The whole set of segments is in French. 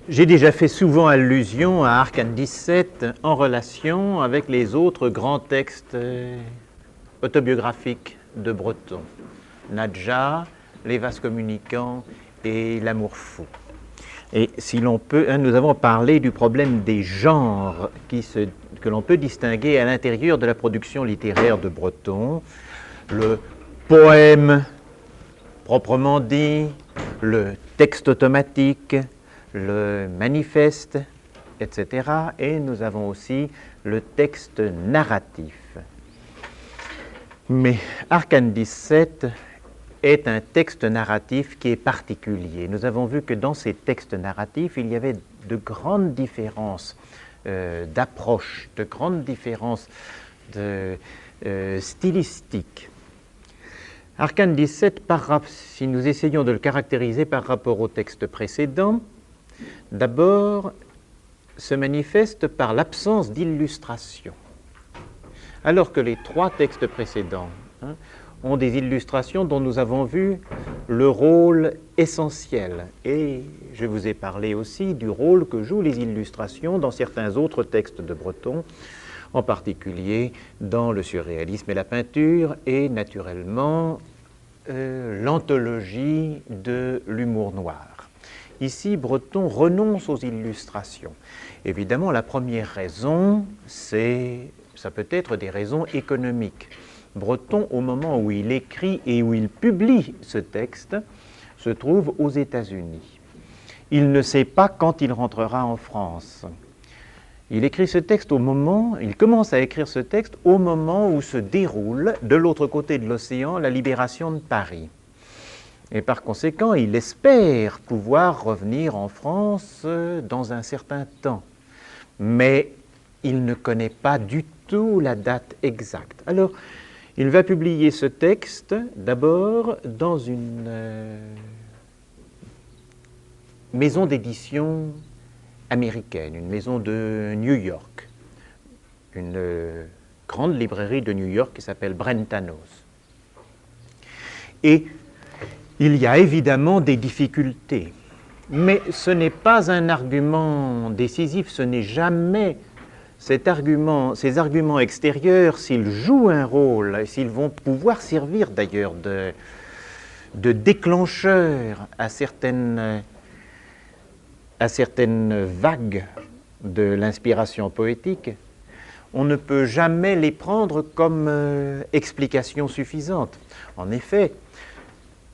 J'ai déjà fait souvent allusion à Arcane 17 en relation avec les autres grands textes autobiographiques de Breton. Nadja, Les vases communicants et L'amour fou. Et si l'on peut, nous avons parlé du problème des genres que l'on peut distinguer à l'intérieur de la production littéraire de Breton. Le poème proprement dit, le texte automatique, le manifeste, etc. Et nous avons aussi le texte narratif. Mais Arcane 17 est un texte narratif qui est particulier. Nous avons vu que dans ces textes narratifs, il y avait de grandes différences d'approche, de grandes différences stylistiques. Arcane 17, si nous essayons de le caractériser par rapport au texte précédent, d'abord se manifeste par l'absence d'illustration. Alors que les trois textes précédents ont des illustrations dont nous avons vu le rôle essentiel. Et je vous ai parlé aussi du rôle que jouent les illustrations dans certains autres textes de Breton, en particulier dans le surréalisme et la peinture, et naturellement l'anthologie de l'humour noir. Ici, Breton renonce aux illustrations. Évidemment, la première raison, ça peut être des raisons économiques. Breton, au moment où il écrit et où il publie ce texte, se trouve aux États-Unis. Il ne sait pas quand il rentrera en France. Il commence à écrire ce texte au moment où se déroule, de l'autre côté de l'océan, la libération de Paris. Et par conséquent, il espère pouvoir revenir en France dans un certain temps. Mais il ne connaît pas du tout la date exacte. Alors, il va publier ce texte d'abord dans une maison d'édition américaine, une maison de New York, une grande librairie de New York qui s'appelle Brentanos. Et il y a évidemment des difficultés, mais ce n'est pas un argument décisif, ce n'est jamais ces arguments extérieurs, s'ils jouent un rôle, s'ils vont pouvoir servir d'ailleurs de déclencheur à certaines vagues de l'inspiration poétique, on ne peut jamais les prendre comme explication suffisante. En effet,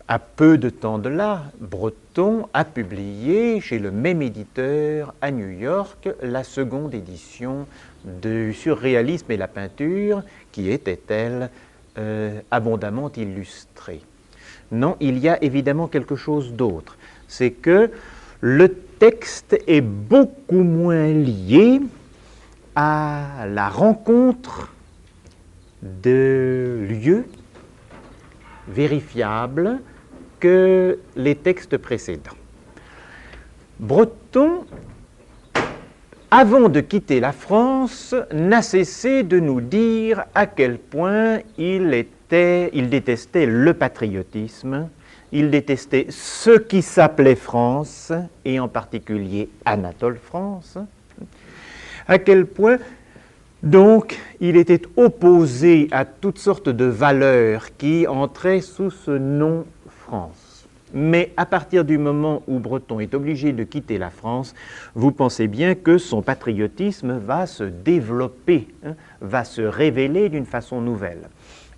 à peu de temps de là, Breton a publié chez le même éditeur à New York la seconde édition du surréalisme et la peinture, qui était, elle, abondamment illustrée. Non, il y a évidemment quelque chose d'autre. C'est que le texte est beaucoup moins lié à la rencontre de lieux vérifiables que les textes précédents. Breton, avant de quitter la France, n'a cessé de nous dire à quel point il détestait le patriotisme, il détestait ce qui s'appelait France, et en particulier Anatole France, à quel point donc il était opposé à toutes sortes de valeurs qui entraient sous ce nom France. Mais à partir du moment où Breton est obligé de quitter la France, vous pensez bien que son patriotisme va se développer, va se révéler d'une façon nouvelle.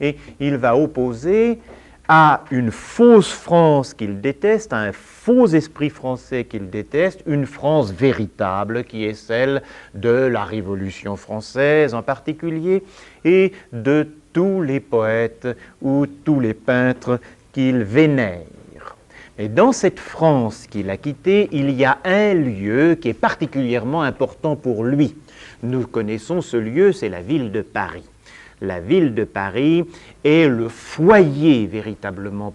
Et il va opposer à une fausse France qu'il déteste, à un faux esprit français qu'il déteste, une France véritable qui est celle de la Révolution française en particulier et de tous les poètes ou tous les peintres qu'il vénère. Et dans cette France qu'il a quittée, il y a un lieu qui est particulièrement important pour lui. Nous connaissons ce lieu, c'est la ville de Paris. La ville de Paris est le foyer véritablement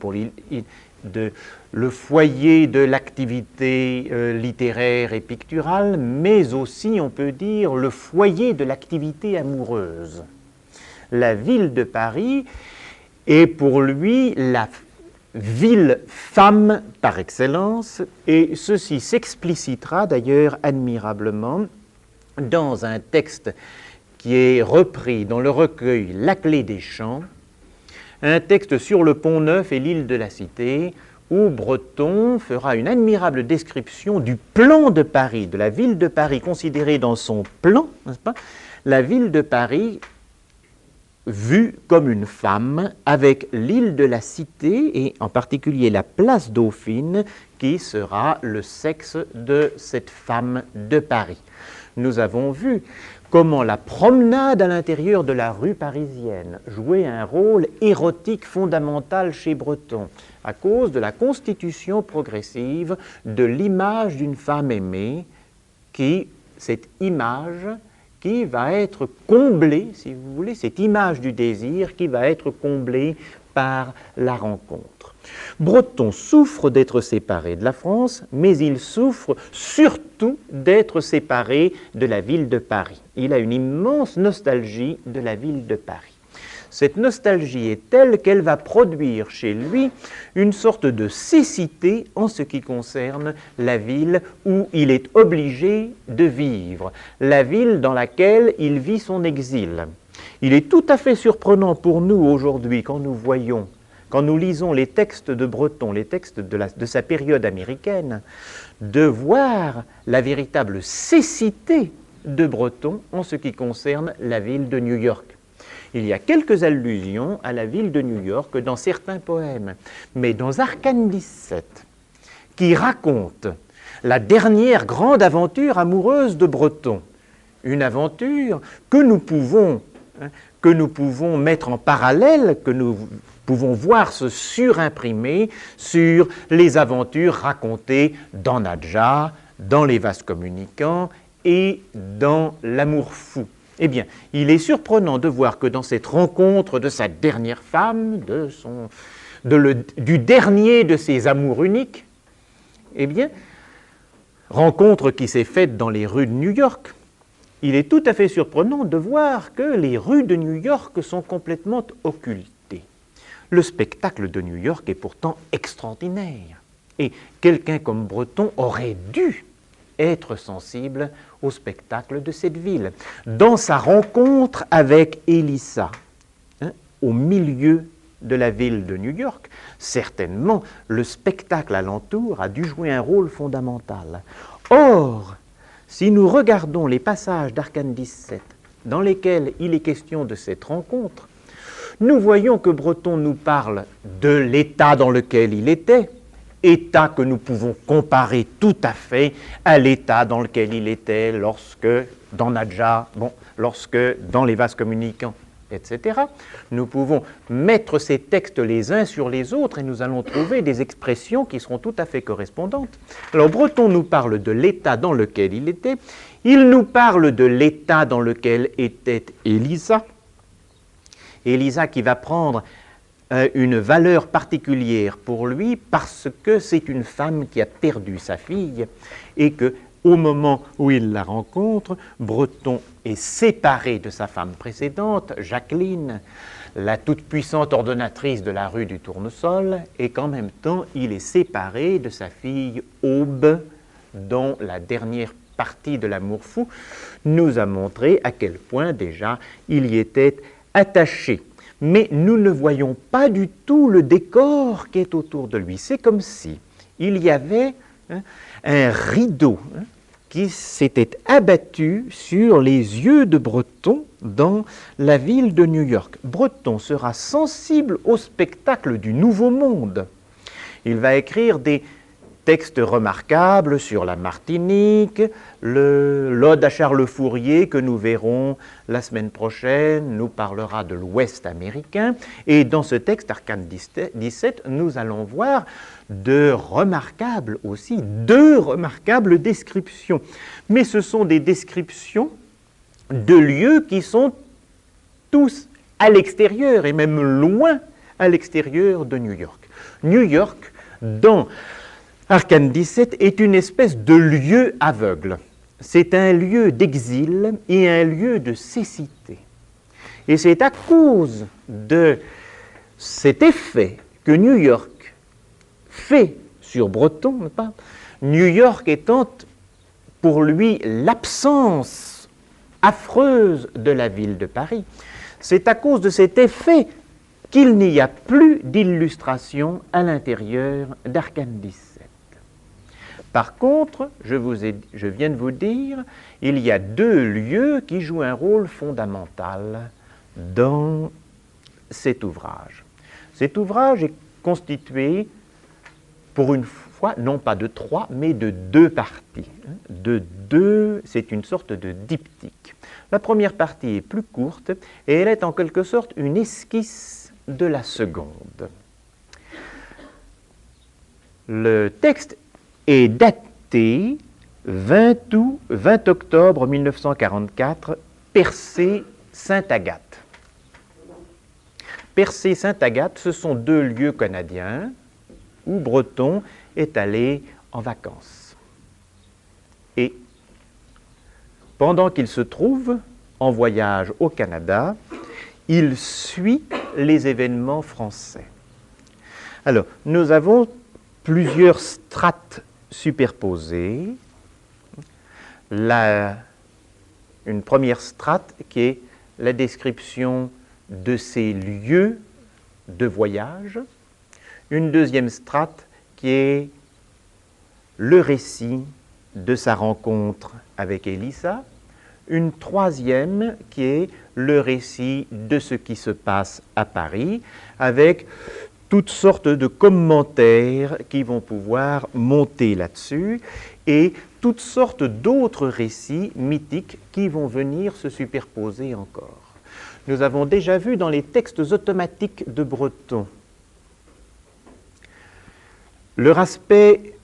le foyer de l'activité littéraire et picturale, mais aussi, on peut dire, le foyer de l'activité amoureuse. La ville de Paris est pour lui ville-femme par excellence, et ceci s'explicitera d'ailleurs admirablement dans un texte qui est repris dans le recueil La Clé des Champs, un texte sur le Pont-Neuf et l'île de la Cité, où Breton fera une admirable description du plan de Paris, de la ville de Paris considérée dans son plan, n'est-ce pas? La ville de Paris vue comme une femme, avec l'île de la Cité et en particulier la place Dauphine, qui sera le sexe de cette femme de Paris. Nous avons vu comment la promenade à l'intérieur de la rue parisienne jouait un rôle érotique fondamental chez Breton, à cause de la constitution progressive de l'image d'une femme aimée, cette image qui va être comblée, si vous voulez, cette image du désir qui va être comblée par la rencontre. Breton souffre d'être séparé de la France, mais il souffre surtout d'être séparé de la ville de Paris. Il a une immense nostalgie de la ville de Paris. Cette nostalgie est telle qu'elle va produire chez lui une sorte de cécité en ce qui concerne la ville où il est obligé de vivre, la ville dans laquelle il vit son exil. Il est tout à fait surprenant pour nous aujourd'hui quand nous lisons les textes de Breton, les textes de sa période américaine, de voir la véritable cécité de Breton en ce qui concerne la ville de New York. Il y a quelques allusions à la ville de New York dans certains poèmes, mais dans Arcane 17, qui raconte la dernière grande aventure amoureuse de Breton, une aventure que nous pouvons mettre en parallèle, que nous pouvons voir se surimprimer sur les aventures racontées dans Nadja, dans Les Vases communicants et dans L'amour fou. Eh bien, il est surprenant de voir que dans cette rencontre de sa dernière femme, du dernier de ses amours uniques, eh bien, rencontre qui s'est faite dans les rues de New York, il est tout à fait surprenant de voir que les rues de New York sont complètement occultées. Le spectacle de New York est pourtant extraordinaire. Et quelqu'un comme Breton aurait dû être sensible au spectacle de cette ville. Dans sa rencontre avec Élissa, au milieu de la ville de New York, certainement le spectacle alentour a dû jouer un rôle fondamental. Or, si nous regardons les passages d'Arcane 17 dans lesquels il est question de cette rencontre, nous voyons que Breton nous parle de l'état dans lequel il était, état que nous pouvons comparer tout à fait à l'état dans lequel il était lorsque, dans Nadja, lorsque dans Les Vases communicants, etc. Nous pouvons mettre ces textes les uns sur les autres et nous allons trouver des expressions qui seront tout à fait correspondantes. Alors Breton nous parle de l'état dans lequel il était, il nous parle de l'état dans lequel était Élissa, Élissa qui va prendre une valeur particulière pour lui parce que c'est une femme qui a perdu sa fille et que au moment où il la rencontre, Breton est séparé de sa femme précédente, Jacqueline, la toute-puissante ordonnatrice de la rue du Tournesol, et qu'en même temps, il est séparé de sa fille Aube, dont la dernière partie de L'amour fou nous a montré à quel point déjà il y était attaché. Mais nous ne voyons pas du tout le décor qui est autour de lui. C'est comme si il y avait un rideau qui s'était abattu sur les yeux de Breton dans la ville de New York. Breton sera sensible au spectacle du Nouveau Monde. Il va écrire des textes remarquables sur la Martinique, l'Ode à Charles Fourier que nous verrons la semaine prochaine nous parlera de l'Ouest américain. Et dans ce texte, Arcane 17, nous allons voir deux remarquables descriptions. Mais ce sont des descriptions de lieux qui sont tous à l'extérieur et même loin à l'extérieur de New York. New York, dans Arcane 17, est une espèce de lieu aveugle. C'est un lieu d'exil et un lieu de cécité. Et c'est à cause de cet effet que New York fait sur Breton, n'est-ce pas? New York étant pour lui l'absence affreuse de la ville de Paris. C'est à cause de cet effet qu'il n'y a plus d'illustration à l'intérieur d'Arcane 17. Par contre, je viens de vous dire, il y a deux lieux qui jouent un rôle fondamental dans cet ouvrage. Cet ouvrage est constitué, pour une fois, non pas de 3, mais de 2 parties. C'est une sorte de diptyque. La première partie est plus courte et elle est en quelque sorte une esquisse de la seconde. Le texte est daté 20 octobre 1944, Percé, Sainte-Agathe. Percé, Sainte-Agathe, ce sont 2 lieux canadiens où Breton est allé en vacances. Et pendant qu'il se trouve en voyage au Canada, il suit les événements français. Alors, nous avons plusieurs strates superposées. Une première strate qui est la description de ces lieux de voyage. Une deuxième strate qui est le récit de sa rencontre avec Élisa. Une troisième qui est le récit de ce qui se passe à Paris, avec toutes sortes de commentaires qui vont pouvoir monter là-dessus, et toutes sortes d'autres récits mythiques qui vont venir se superposer encore. Nous avons déjà vu dans les textes automatiques de Breton leur aspect,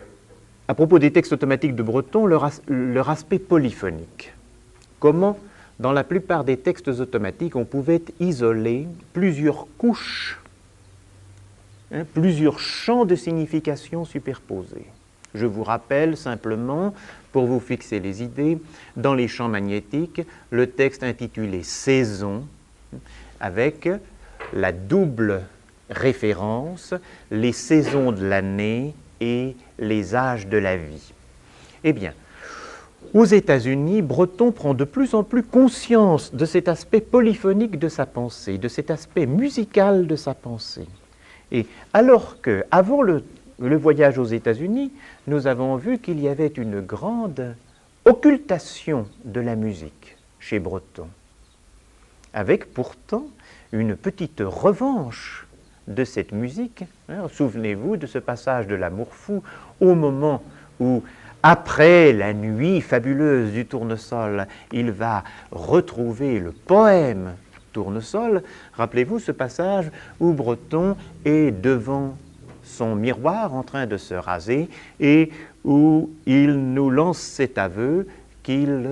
à propos des textes automatiques de Breton, leur aspect polyphonique. Comment, dans la plupart des textes automatiques, on pouvait isoler plusieurs couches, plusieurs champs de signification superposés. Je vous rappelle simplement, pour vous fixer les idées, dans les champs magnétiques, le texte intitulé « Saison » avec la double référence, les saisons de l'année et les âges de la vie. Eh bien, aux États-Unis, Breton prend de plus en plus conscience de cet aspect polyphonique de sa pensée, de cet aspect musical de sa pensée. Et alors qu'avant le voyage aux États-Unis, nous avons vu qu'il y avait une grande occultation de la musique chez Breton, avec pourtant une petite revanche de cette musique. Souvenez-vous de ce passage de l'Amour fou au moment où, après la nuit fabuleuse du tournesol, il va retrouver le poème Tournesol. Rappelez-vous ce passage où Breton est devant son miroir en train de se raser et où il nous lance cet aveu qu'il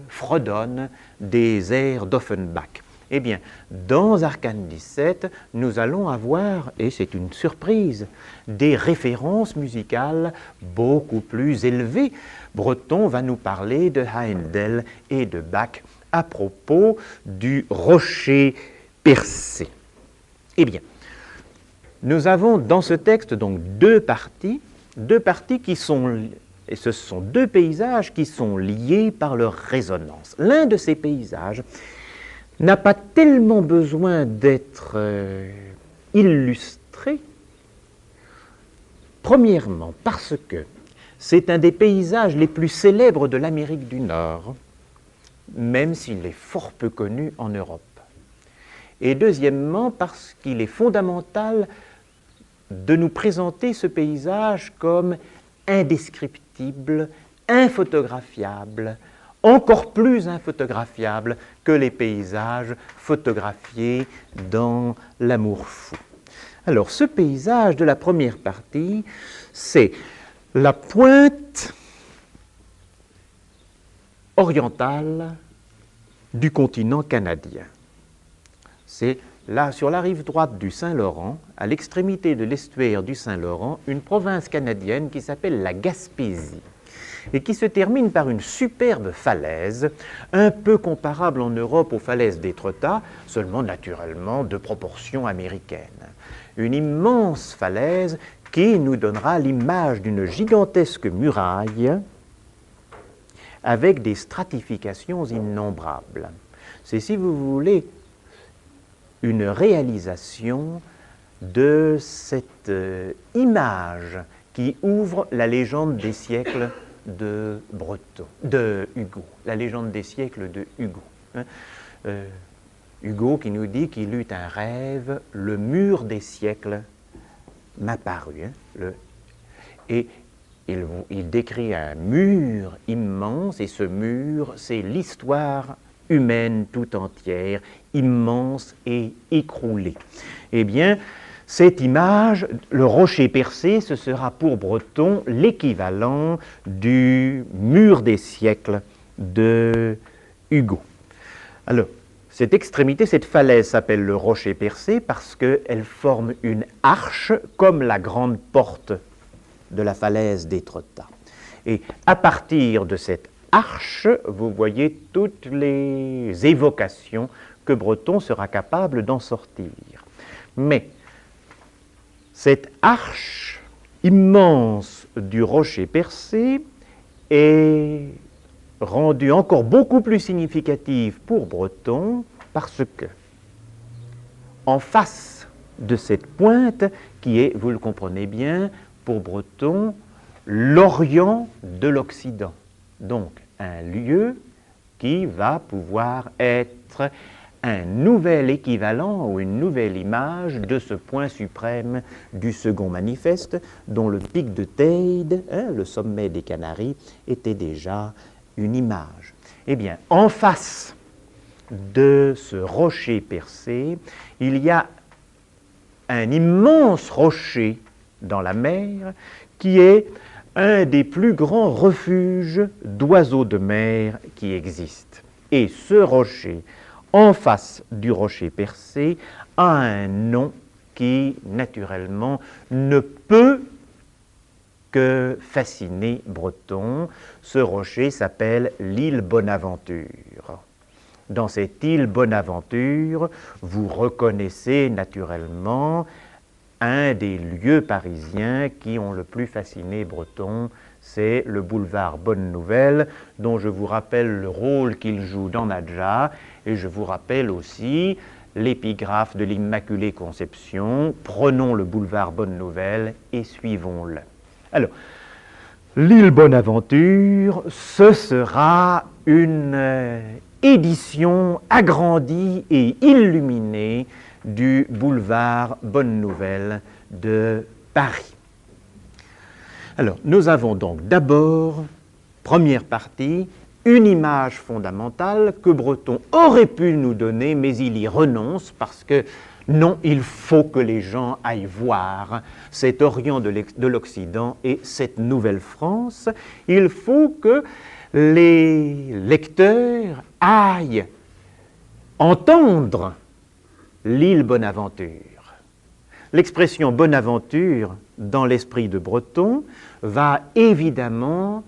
fredonne des airs d'Offenbach. Eh bien, dans Arcane 17, nous allons avoir, et c'est une surprise, des références musicales beaucoup plus élevées. Breton va nous parler de Haendel et de Bach à propos du rocher percé. Eh bien, nous avons dans ce texte donc deux parties qui sont, et ce sont 2 paysages qui sont liés par leur résonance. L'un de ces paysages n'a pas tellement besoin d'être illustré, premièrement parce que c'est un des paysages les plus célèbres de l'Amérique du Nord, même s'il est fort peu connu en Europe. Et deuxièmement parce qu'il est fondamental de nous présenter ce paysage comme indescriptible, infotographiable, encore plus infotographiable que les paysages photographiés dans l'Amour fou. Alors, ce paysage de la première partie, c'est la pointe orientale du continent canadien. C'est là, sur la rive droite du Saint-Laurent, à l'extrémité de l'estuaire du Saint-Laurent, une province canadienne qui s'appelle la Gaspésie et qui se termine par une superbe falaise, un peu comparable en Europe aux falaises d'Étretat, seulement naturellement de proportions américaines. Une immense falaise qui nous donnera l'image d'une gigantesque muraille avec des stratifications innombrables. C'est, si vous voulez, une réalisation de cette image qui ouvre la légende des siècles de Hugo, la légende des siècles de Hugo. Hugo qui nous dit qu'il eut un rêve, le mur des siècles m'apparut. Et il décrit un mur immense, et ce mur, c'est l'histoire humaine tout entière, immense et écroulée. Eh bien, cette image, le rocher percé, ce sera pour Breton l'équivalent du mur des siècles de Hugo. Alors, cette extrémité, cette falaise s'appelle le rocher percé parce qu'elle forme une arche comme la grande porte de la falaise d'Étretat. Et à partir de cette arche, vous voyez toutes les évocations que Breton sera capable d'en sortir. Mais cette arche immense du rocher percé est rendue encore beaucoup plus significative pour Breton parce que, en face de cette pointe, qui est, vous le comprenez bien, pour Breton, l'Orient de l'Occident. Donc, un lieu qui va pouvoir être un nouvel équivalent ou une nouvelle image de ce point suprême du second manifeste, dont le pic de Teide, le sommet des Canaries, était déjà une image. Eh bien, en face de ce rocher percé, il y a un immense rocher dans la mer qui est un des plus grands refuges d'oiseaux de mer qui existent. Et ce rocher, en face du rocher percé, a un nom qui, naturellement, ne peut que fasciner Breton. Ce rocher s'appelle l'île Bonaventure. Dans cette île Bonaventure, vous reconnaissez naturellement un des lieux parisiens qui ont le plus fasciné Breton, c'est le boulevard Bonne Nouvelle, dont je vous rappelle le rôle qu'il joue dans Nadja, et je vous rappelle aussi l'épigraphe de l'Immaculée Conception, prenons le boulevard Bonne Nouvelle et suivons-le. Alors, l'île Bonaventure, ce sera une édition agrandie et illuminée du boulevard Bonne Nouvelle de Paris. Alors, nous avons donc d'abord, première partie, une image fondamentale que Breton aurait pu nous donner, mais il y renonce parce que non, il faut que les gens aillent voir cet Orient de l'Occident et cette Nouvelle-France. Il faut que les lecteurs aillent entendre l'île Bonaventure. L'expression Bonaventure, dans l'esprit de Breton, va évidemment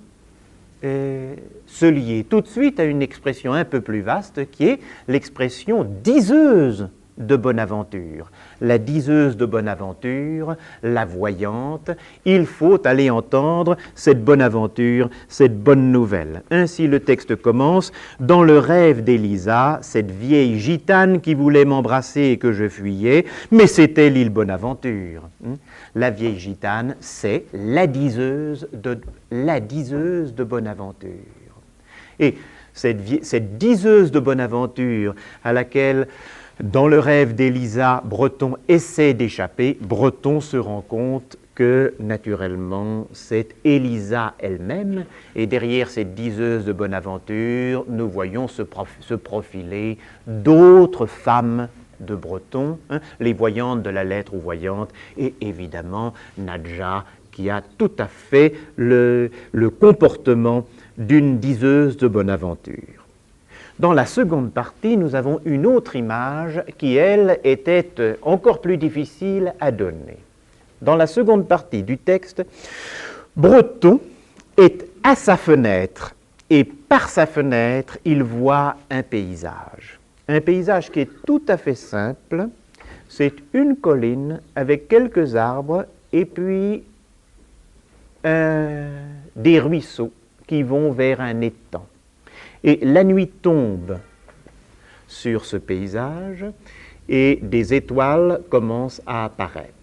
se lier tout de suite à une expression un peu plus vaste qui est l'expression diseuse de Bonaventure. La diseuse de Bonaventure, la voyante, il faut aller entendre cette Bonaventure, cette bonne nouvelle. Ainsi le texte commence: dans le rêve d'Élisa, cette vieille gitane qui voulait m'embrasser et que je fuyais, mais c'était l'île Bonaventure. La vieille gitane, c'est la diseuse de Bonaventure. Et cette diseuse de Bonaventure à laquelle, dans le rêve d'Élisa, Breton essaie d'échapper, Breton se rend compte que, naturellement, c'est Élisa elle-même, et derrière cette diseuse de Bonaventure, nous voyons se profiler d'autres femmes de Breton, les voyantes de la lettre aux voyantes, et évidemment Nadja, qui a tout à fait le comportement d'une diseuse de Bonaventure. Dans la seconde partie, nous avons une autre image qui, elle, était encore plus difficile à donner. Dans la seconde partie du texte, Breton est à sa fenêtre et par sa fenêtre, il voit un paysage. Un paysage qui est tout à fait simple. C'est une colline avec quelques arbres et puis des ruisseaux qui vont vers un étang. Et la nuit tombe sur ce paysage et des étoiles commencent à apparaître.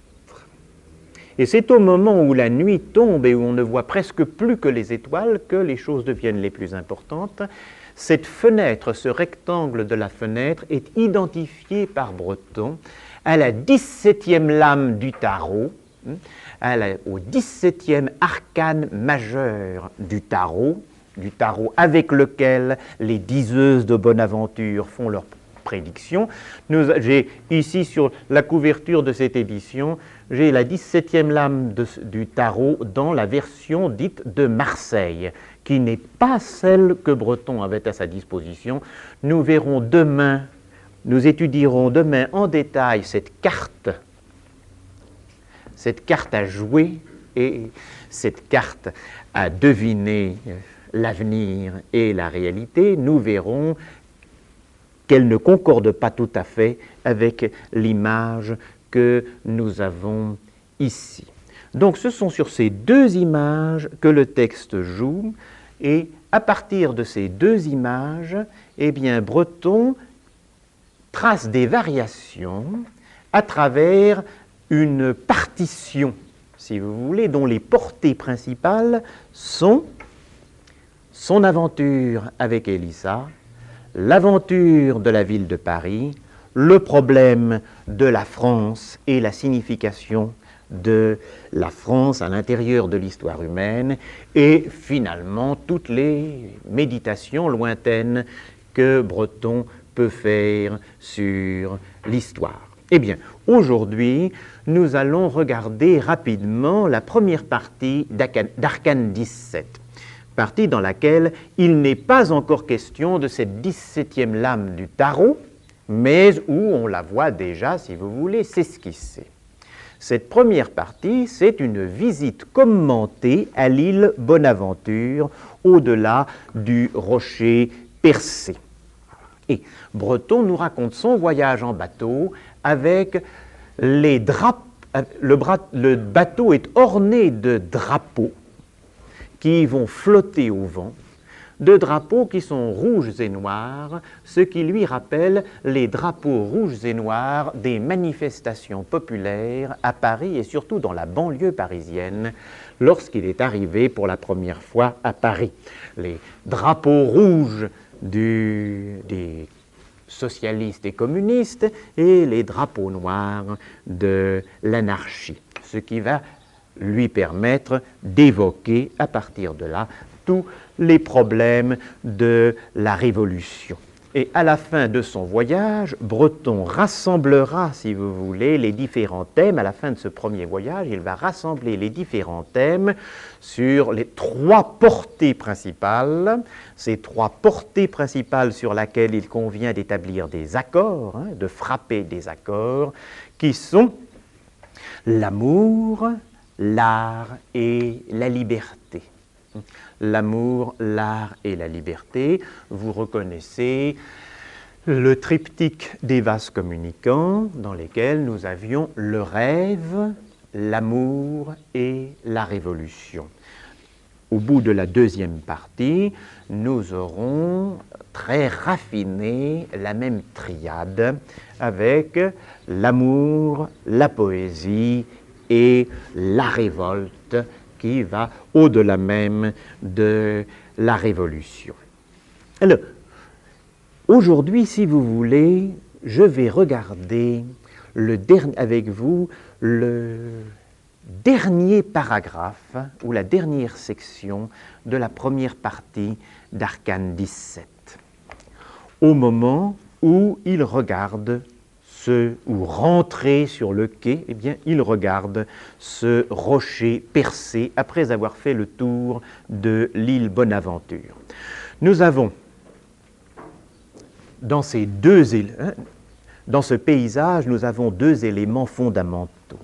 Et c'est au moment où la nuit tombe et où on ne voit presque plus que les étoiles que les choses deviennent les plus importantes. Cette fenêtre, ce rectangle de la fenêtre est identifié par Breton à la 17e lame du tarot, au 17e arcane majeur du tarot avec lequel les diseuses de Bonaventure font leurs prédictions. J'ai ici sur la couverture de cette édition, j'ai la 17e lame du tarot dans la version dite de Marseille, qui n'est pas celle que Breton avait à sa disposition. Nous verrons demain, nous étudierons demain en détail cette carte à jouer et cette carte à deviner l'avenir et la réalité. Nous verrons qu'elle ne concorde pas tout à fait avec l'image que nous avons ici. Donc ce sont sur ces deux images que le texte joue, et à partir de ces deux images, eh bien, Breton trace des variations à travers une partition, si vous voulez, dont les portées principales sont son aventure avec Élisa, l'aventure de la ville de Paris, le problème de la France et la signification de la France à l'intérieur de l'histoire humaine, et finalement toutes les méditations lointaines que Breton peut faire sur l'histoire. Eh bien, aujourd'hui, nous allons regarder rapidement la première partie d'Arcane 17, partie dans laquelle il n'est pas encore question de cette 17e lame du tarot, mais où on la voit déjà, si vous voulez, s'esquisser. Cette première partie, c'est une visite commentée à l'île Bonaventure, au-delà du rocher percé. Et Breton nous raconte son voyage en bateau avec les drapeaux. Le bateau est orné de drapeaux qui vont flotter au vent, de drapeaux qui sont rouges et noirs, ce qui lui rappelle les drapeaux rouges et noirs des manifestations populaires à Paris et surtout dans la banlieue parisienne lorsqu'il est arrivé pour la première fois à Paris. Les drapeaux rouges des socialistes et communistes et les drapeaux noirs de l'anarchie, ce qui va lui permettre d'évoquer à partir de là tous les problèmes de la Révolution. Et à la fin de son voyage, Breton rassemblera, si vous voulez, les différents thèmes. À la fin de ce premier voyage, il va rassembler les différents thèmes sur les trois portées principales, ces trois portées principales sur lesquelles il convient d'établir des accords, de frapper des accords, qui sont l'amour, l'art et la liberté. L'amour, l'art et la liberté. Vous reconnaissez le triptyque des vases communicants dans lesquels nous avions le rêve, l'amour et la révolution. Au bout de la deuxième partie, nous aurons très raffiné la même triade avec l'amour, la poésie et la révolte, qui va au-delà même de la Révolution. Alors, aujourd'hui, si vous voulez, je vais regarder avec vous le dernier paragraphe ou la dernière section de la première partie d'Arcane 17, au moment où il regarde ou rentrer sur le quai, eh bien, il regarde ce rocher percé après avoir fait le tour de l'île Bonaventure. Nous avons, dans ces deux îles, dans ce paysage, nous avons deux éléments fondamentaux.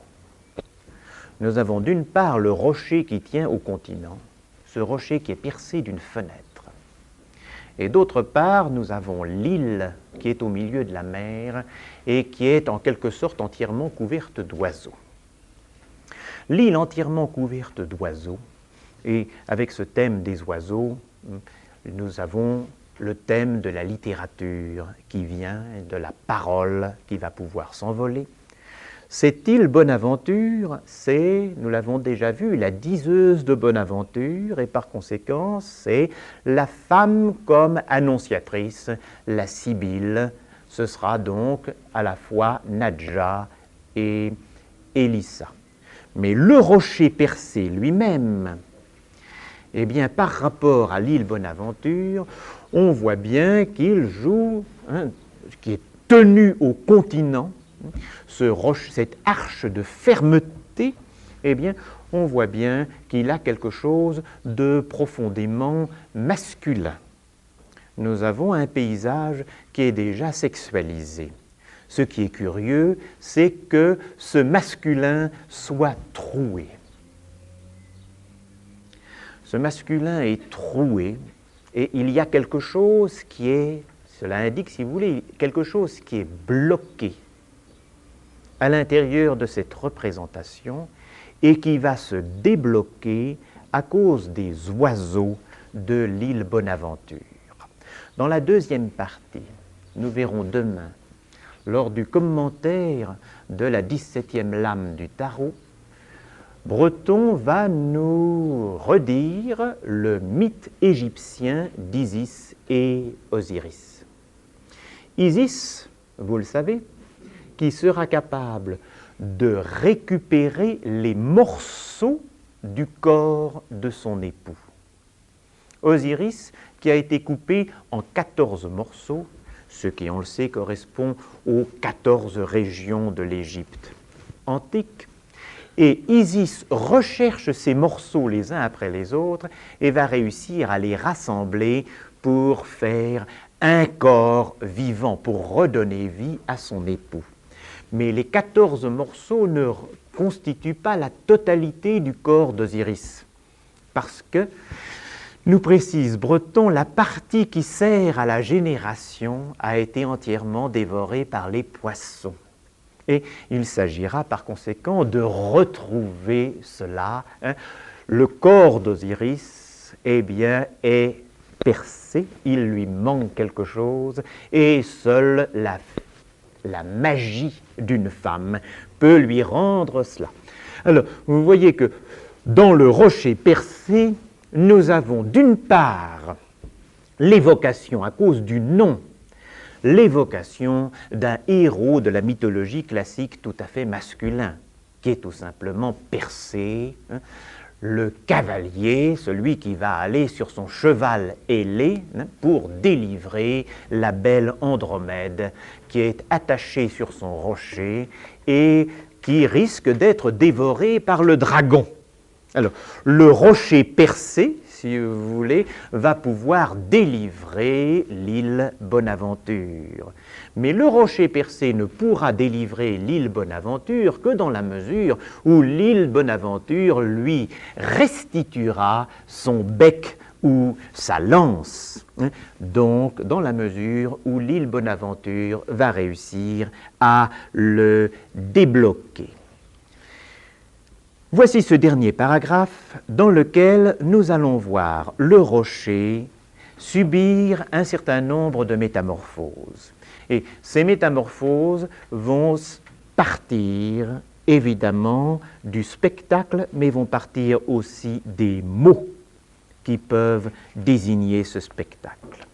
Nous avons d'une part le rocher qui tient au continent, ce rocher qui est percé d'une fenêtre. Et d'autre part, nous avons l'île qui est au milieu de la mer et qui est en quelque sorte entièrement couverte d'oiseaux. L'île entièrement couverte d'oiseaux, et avec ce thème des oiseaux, nous avons le thème de la littérature qui vient, et de la parole qui va pouvoir s'envoler. Cette île Bonaventure, c'est, nous l'avons déjà vu, la diseuse de Bonaventure, et par conséquent, c'est la femme comme annonciatrice, la Sibylle. Ce sera donc à la fois Nadja et Élissa. Mais le rocher percé lui-même, eh bien, par rapport à l'île Bonaventure, on voit bien qu'il joue, qui est tenu au continent, cette arche de fermeté, eh bien, on voit bien qu'il a quelque chose de profondément masculin. Nous avons un paysage qui est déjà sexualisé. Ce qui est curieux, c'est que ce masculin soit troué. Ce masculin est troué et il y a quelque chose qui est, cela indique, si vous voulez, quelque chose qui est bloqué à l'intérieur de cette représentation et qui va se débloquer à cause des oiseaux de l'île Bonaventure. Dans la deuxième partie, nous verrons demain, lors du commentaire de la 17e lame du tarot, Breton va nous redire le mythe égyptien d'Isis et Osiris. Isis, vous le savez, qui sera capable de récupérer les morceaux du corps de son époux. Osiris, qui a été coupé en 14 morceaux, ce qui, on le sait, correspond aux 14 régions de l'Égypte antique. Et Isis recherche ces morceaux les uns après les autres et va réussir à les rassembler pour faire un corps vivant, pour redonner vie à son époux. Mais les 14 morceaux ne constituent pas la totalité du corps d'Osiris, parce que, nous précise Breton, la partie qui sert à la génération a été entièrement dévorée par les poissons. Et il s'agira par conséquent de retrouver cela. Le corps d'Osiris, eh bien, est percé, il lui manque quelque chose, et seule la magie d'une femme peut lui rendre cela. Alors, vous voyez que dans le rocher percé, nous avons d'une part l'évocation, à cause du nom, l'évocation d'un héros de la mythologie classique tout à fait masculin, qui est tout simplement Persée, le cavalier, celui qui va aller sur son cheval ailé pour délivrer la belle Andromède, qui est attachée sur son rocher et qui risque d'être dévorée par le dragon. Alors, le rocher percé, si vous voulez, va pouvoir délivrer l'île Bonaventure. Mais le rocher percé ne pourra délivrer l'île Bonaventure que dans la mesure où l'île Bonaventure lui restituera son bec ou sa lance. Donc, dans la mesure où l'île Bonaventure va réussir à le débloquer. Voici ce dernier paragraphe dans lequel nous allons voir le rocher subir un certain nombre de métamorphoses. Et ces métamorphoses vont partir évidemment du spectacle, mais vont partir aussi des mots qui peuvent désigner ce spectacle.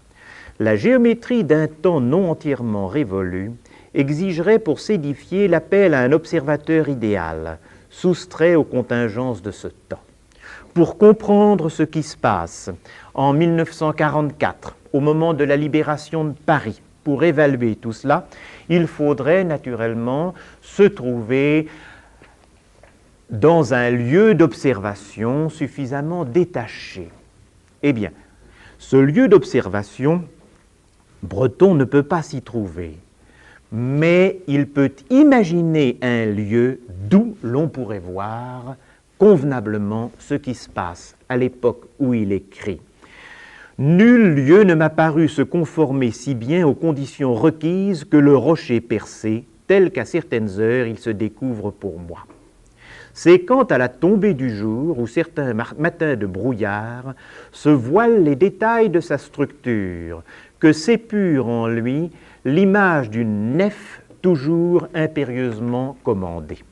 La géométrie d'un temps non entièrement révolu exigerait pour s'édifier l'appel à un observateur idéal, soustrait aux contingences de ce temps. Pour comprendre ce qui se passe en 1944, au moment de la libération de Paris, pour évaluer tout cela, il faudrait naturellement se trouver dans un lieu d'observation suffisamment détaché. Eh bien, ce lieu d'observation, Breton ne peut pas s'y trouver, mais il peut imaginer un lieu d'où l'on pourrait voir convenablement ce qui se passe à l'époque où il écrit. Nul lieu ne m'a paru se conformer si bien aux conditions requises que le rocher percé, tel qu'à certaines heures il se découvre pour moi. C'est quand, à la tombée du jour, ou certains matins de brouillard, se voilent les détails de sa structure, que s'épure en lui l'image d'une nef toujours impérieusement commandée.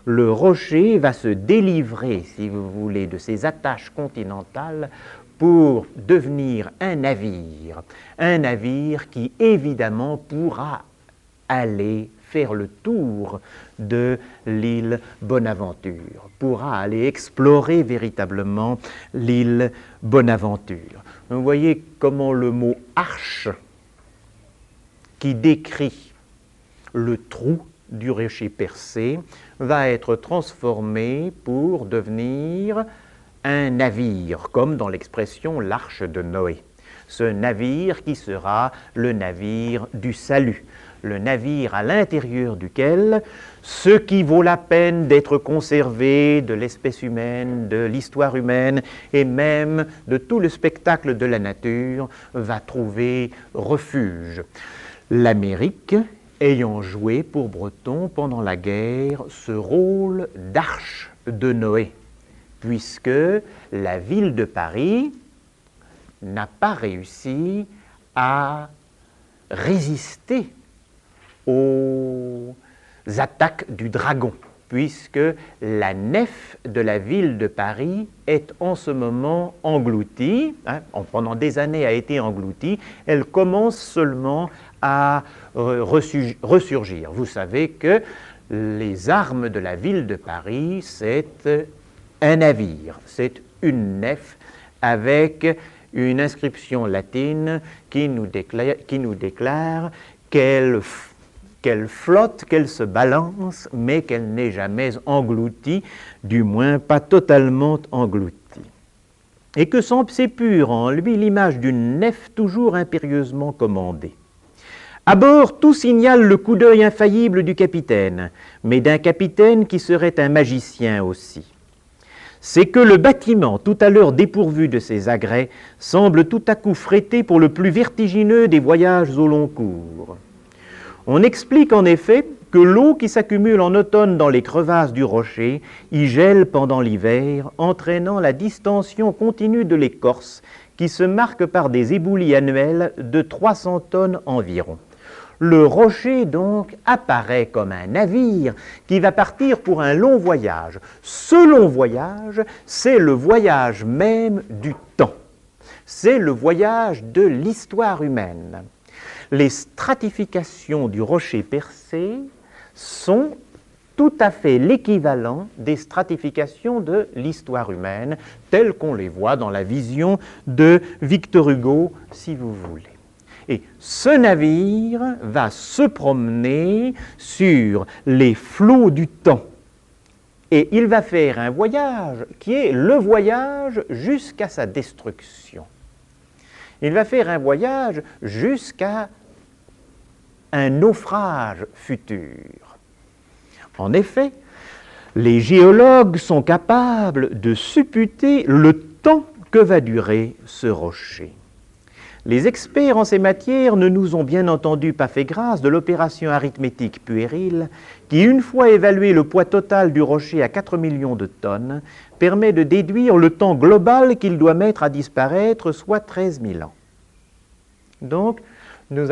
Le rocher va se délivrer, si vous voulez, de ses attaches continentales pour devenir un navire qui évidemment pourra aller faire le tour de l'île Bonaventure, pourra aller explorer véritablement l'île Bonaventure. Vous voyez comment le mot arche, qui décrit le trou du rocher percé, va être transformé pour devenir un navire, comme dans l'expression l'arche de Noé. Ce navire qui sera le navire du salut, le navire à l'intérieur duquel ce qui vaut la peine d'être conservé de l'espèce humaine, de l'histoire humaine et même de tout le spectacle de la nature va trouver refuge. L'Amérique ayant joué pour Breton pendant la guerre ce rôle d'arche de Noé, puisque la ville de Paris n'a pas réussi à résister aux attaques du dragon, puisque la nef de la ville de Paris est en ce moment engloutie, pendant des années a été engloutie, elle commence seulement à ressurgir. Vous savez que les armes de la ville de Paris, c'est un navire, c'est une nef avec une inscription latine qui nous déclare qu'elle flotte, qu'elle se balance, mais qu'elle n'est jamais engloutie, du moins pas totalement engloutie. Et que s'épure en lui l'image d'une nef toujours impérieusement commandée. À bord, tout signale le coup d'œil infaillible du capitaine, mais d'un capitaine qui serait un magicien aussi. C'est que le bâtiment, tout à l'heure dépourvu de ses agrès, semble tout à coup frété pour le plus vertigineux des voyages au long cours. On explique en effet que l'eau qui s'accumule en automne dans les crevasses du rocher y gèle pendant l'hiver, entraînant la distension continue de l'écorce qui se marque par des éboulis annuels de 300 tonnes environ. Le rocher, donc, apparaît comme un navire qui va partir pour un long voyage. Ce long voyage, c'est le voyage même du temps. C'est le voyage de l'histoire humaine. Les stratifications du rocher percé sont tout à fait l'équivalent des stratifications de l'histoire humaine, telles qu'on les voit dans la vision de Victor Hugo, si vous voulez. Et ce navire va se promener sur les flots du temps. Et il va faire un voyage qui est le voyage jusqu'à sa destruction. Il va faire un voyage jusqu'à un naufrage futur. En effet, les géologues sont capables de supputer le temps que va durer ce rocher. Les experts en ces matières ne nous ont bien entendu pas fait grâce de l'opération arithmétique puérile qui, une fois évalué le poids total du rocher à 4 millions de tonnes, permet de déduire le temps global qu'il doit mettre à disparaître, soit 13 000 ans. Donc, nous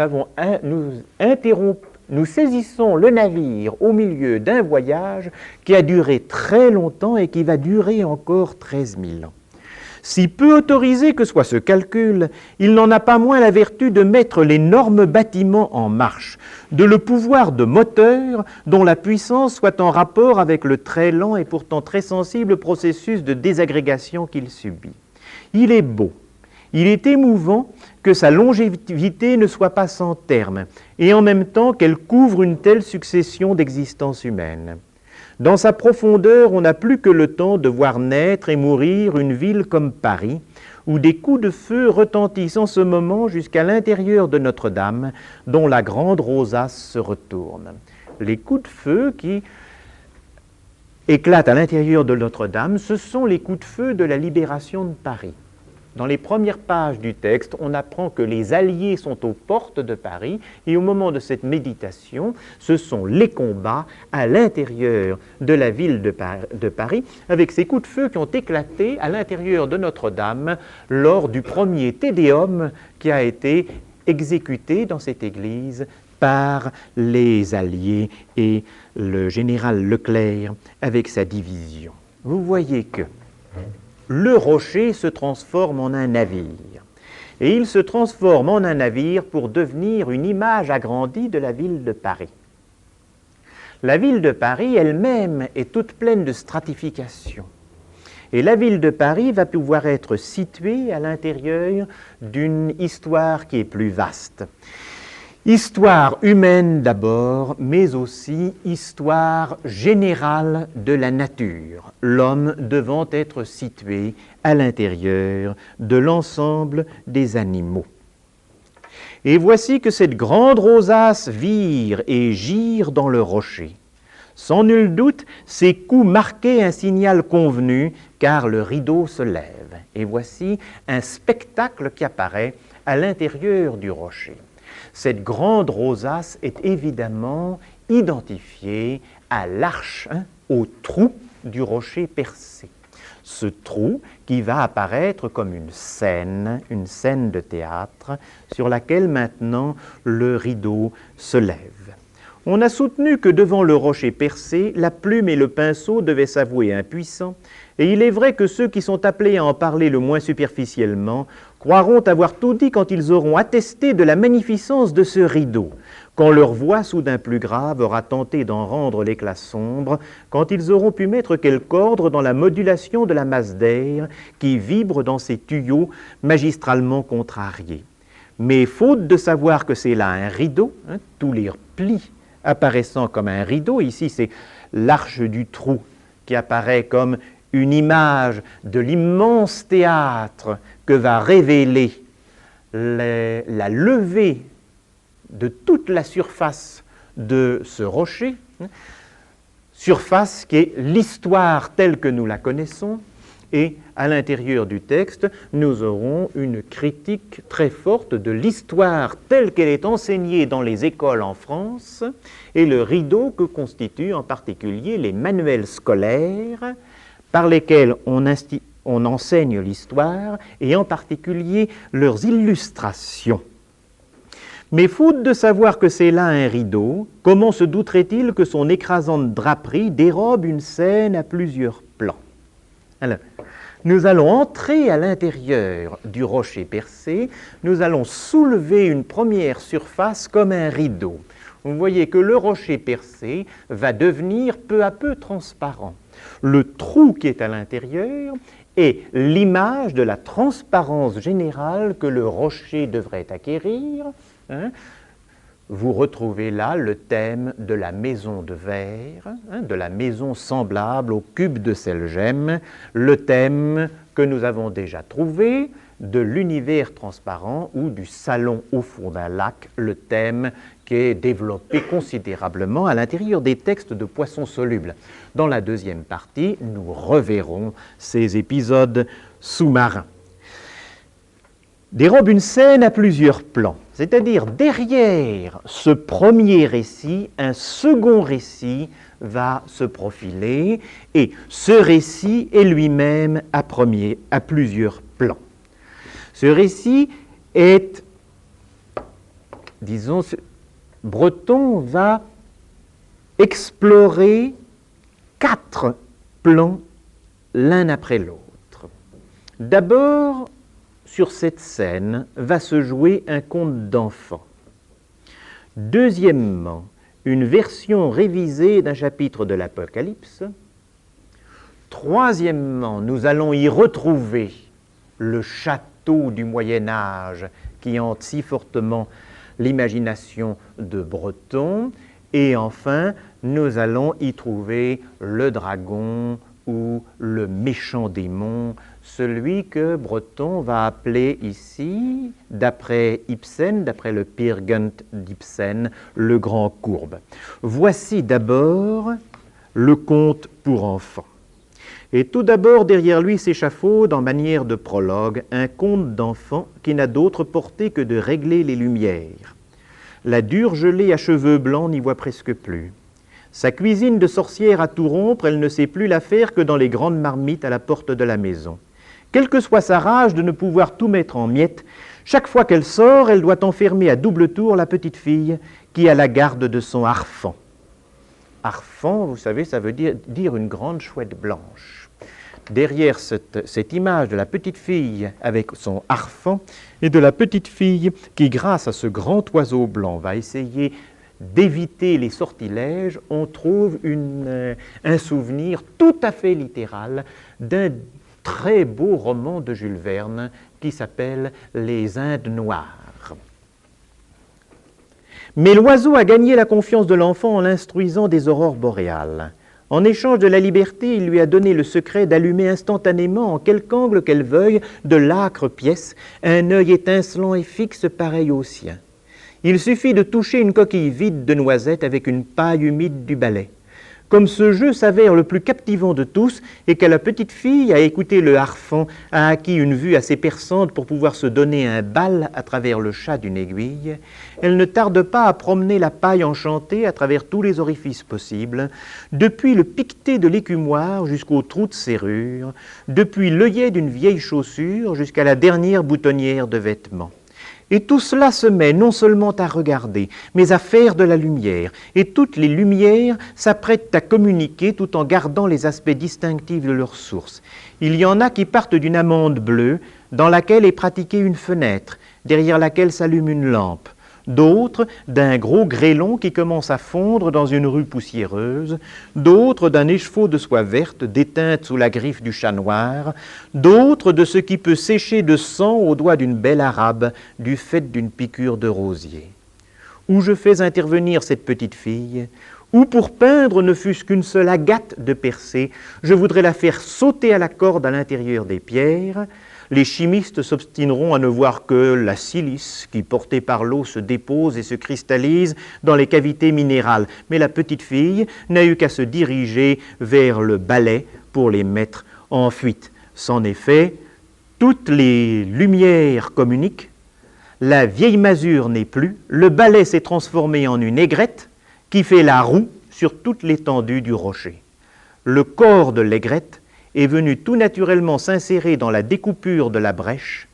saisissons le navire au milieu d'un voyage qui a duré très longtemps et qui va durer encore 13 000 ans. Si peu autorisé que soit ce calcul, il n'en a pas moins la vertu de mettre l'énorme bâtiment en marche, de le pouvoir de moteur dont la puissance soit en rapport avec le très lent et pourtant très sensible processus de désagrégation qu'il subit. Il est beau, il est émouvant que sa longévité ne soit pas sans terme, et en même temps qu'elle couvre une telle succession d'existences humaines. Dans sa profondeur, on n'a plus que le temps de voir naître et mourir une ville comme Paris, où des coups de feu retentissent en ce moment jusqu'à l'intérieur de Notre-Dame, dont la grande rosace se retourne. Les coups de feu qui éclatent à l'intérieur de Notre-Dame, ce sont les coups de feu de la libération de Paris. Dans les premières pages du texte, on apprend que les Alliés sont aux portes de Paris et au moment de cette méditation, ce sont les combats à l'intérieur de la ville de Paris avec ces coups de feu qui ont éclaté à l'intérieur de Notre-Dame lors du premier Te Deum qui a été exécuté dans cette église par les Alliés et le général Leclerc avec sa division. Vous voyez que le rocher se transforme en un navire. Et il se transforme en un navire pour devenir une image agrandie de la ville de Paris. La ville de Paris elle-même est toute pleine de stratification. Et la ville de Paris va pouvoir être située à l'intérieur d'une histoire qui est plus vaste. Histoire humaine d'abord, mais aussi histoire générale de la nature, l'homme devant être situé à l'intérieur de l'ensemble des animaux. Et voici que cette grande rosace vire et gire dans le rocher. Sans nul doute, ces coups marquaient un signal convenu, car le rideau se lève. Et voici un spectacle qui apparaît à l'intérieur du rocher. Cette grande rosace est évidemment identifiée à l'arche, au trou du rocher percé. Ce trou qui va apparaître comme une scène de théâtre, sur laquelle maintenant le rideau se lève. On a soutenu que devant le rocher percé, la plume et le pinceau devaient s'avouer impuissants, et il est vrai que ceux qui sont appelés à en parler le moins superficiellement croiront avoir tout dit quand ils auront attesté de la magnificence de ce rideau, quand leur voix soudain plus grave aura tenté d'en rendre l'éclat sombre, quand ils auront pu mettre quelque ordre dans la modulation de la masse d'air qui vibre dans ces tuyaux magistralement contrariés. Mais faute de savoir que c'est là un rideau, tous les plis apparaissant comme un rideau, ici c'est l'arche du trou qui apparaît comme une image de l'immense théâtre que va révéler la levée de toute la surface de ce rocher, surface qui est l'histoire telle que nous la connaissons, et à l'intérieur du texte, nous aurons une critique très forte de l'histoire telle qu'elle est enseignée dans les écoles en France, et le rideau que constituent en particulier les manuels scolaires par lesquels on enseigne l'histoire, et en particulier leurs illustrations. Mais faute de savoir que c'est là un rideau, comment se douterait-il que son écrasante draperie dérobe une scène à plusieurs plans? Alors, nous allons entrer à l'intérieur du rocher percé, nous allons soulever une première surface comme un rideau. Vous voyez que le rocher percé va devenir peu à peu transparent. Le trou qui est à l'intérieur est l'image de la transparence générale que le rocher devrait acquérir. Vous retrouvez là le thème de la maison de verre, de la maison semblable au cube de Selgem, le thème que nous avons déjà trouvé de l'univers transparent ou du salon au fond d'un lac, le thème qui est développé considérablement à l'intérieur des textes de Poisson soluble. Dans la deuxième partie, nous reverrons ces épisodes sous-marins. Dérobe une scène à plusieurs plans, c'est-à-dire derrière ce premier récit, un second récit va se profiler, et ce récit est lui-même à plusieurs plans. Ce récit est, disons, Breton va explorer 4 plans l'un après l'autre. D'abord, sur cette scène va se jouer un conte d'enfant. Deuxièmement, une version révisée d'un chapitre de l'Apocalypse. Troisièmement, nous allons y retrouver le château du Moyen-Âge qui hante si fortement l'imagination de Breton. Et enfin, nous allons y trouver le dragon ou le méchant démon, celui que Breton va appeler ici, d'après Ibsen, d'après le Peer Gynt d'Ibsen, le grand courbe. Voici d'abord le conte pour enfants. Et tout d'abord, derrière lui s'échafaude, en manière de prologue, un conte d'enfant qui n'a d'autre portée que de régler les lumières. La dure gelée à cheveux blancs n'y voit presque plus. Sa cuisine de sorcière à tout rompre, elle ne sait plus la faire que dans les grandes marmites à la porte de la maison. Quelle que soit sa rage de ne pouvoir tout mettre en miettes, chaque fois qu'elle sort, elle doit enfermer à double tour la petite fille qui a la garde de son harfang. Harfang, vous savez, ça veut dire une grande chouette blanche. Derrière cette image de la petite fille avec son harfang et de la petite fille qui, grâce à ce grand oiseau blanc, va essayer d'éviter les sortilèges, on trouve un souvenir tout à fait littéral d'un très beau roman de Jules Verne qui s'appelle « Les Indes noires ». Mais l'oiseau a gagné la confiance de l'enfant en l'instruisant des aurores boréales. En échange de la liberté, il lui a donné le secret d'allumer instantanément, en quelque angle qu'elle veuille, de l'âcre pièce, un œil étincelant et fixe pareil au sien. Il suffit de toucher une coquille vide de noisettes avec une paille humide du balai. Comme ce jeu s'avère le plus captivant de tous et que la petite fille, à écouter le harfang, a acquis une vue assez perçante pour pouvoir se donner un bal à travers le chat d'une aiguille, elle ne tarde pas à promener la paille enchantée à travers tous les orifices possibles, depuis le piqueté de l'écumoire jusqu'au trou de serrure, depuis l'œillet d'une vieille chaussure jusqu'à la dernière boutonnière de vêtements. Et tout cela se met non seulement à regarder, mais à faire de la lumière. Et toutes les lumières s'apprêtent à communiquer tout en gardant les aspects distinctifs de leur source. Il y en a qui partent d'une amande bleue dans laquelle est pratiquée une fenêtre, derrière laquelle s'allume une lampe. D'autres d'un gros grêlon qui commence à fondre dans une rue poussiéreuse, d'autres d'un écheveau de soie verte déteinte sous la griffe du chat noir, d'autres de ce qui peut sécher de sang au doigt d'une belle arabe du fait d'une piqûre de rosier. Où je fais intervenir cette petite fille, ou pour peindre ne fût-ce qu'une seule agate de percée, je voudrais la faire sauter à la corde à l'intérieur des pierres. Les chimistes s'obstineront à ne voir que la silice qui, portée par l'eau, se dépose et se cristallise dans les cavités minérales. Mais la petite fille n'a eu qu'à se diriger vers le balai pour les mettre en fuite. C'en est fait, toutes les lumières communiquent, la vieille masure n'est plus, le balai s'est transformé en une aigrette qui fait la roue sur toute l'étendue du rocher. Le corps de l'aigrette est venu tout naturellement s'insérer dans la découpure de la brèche,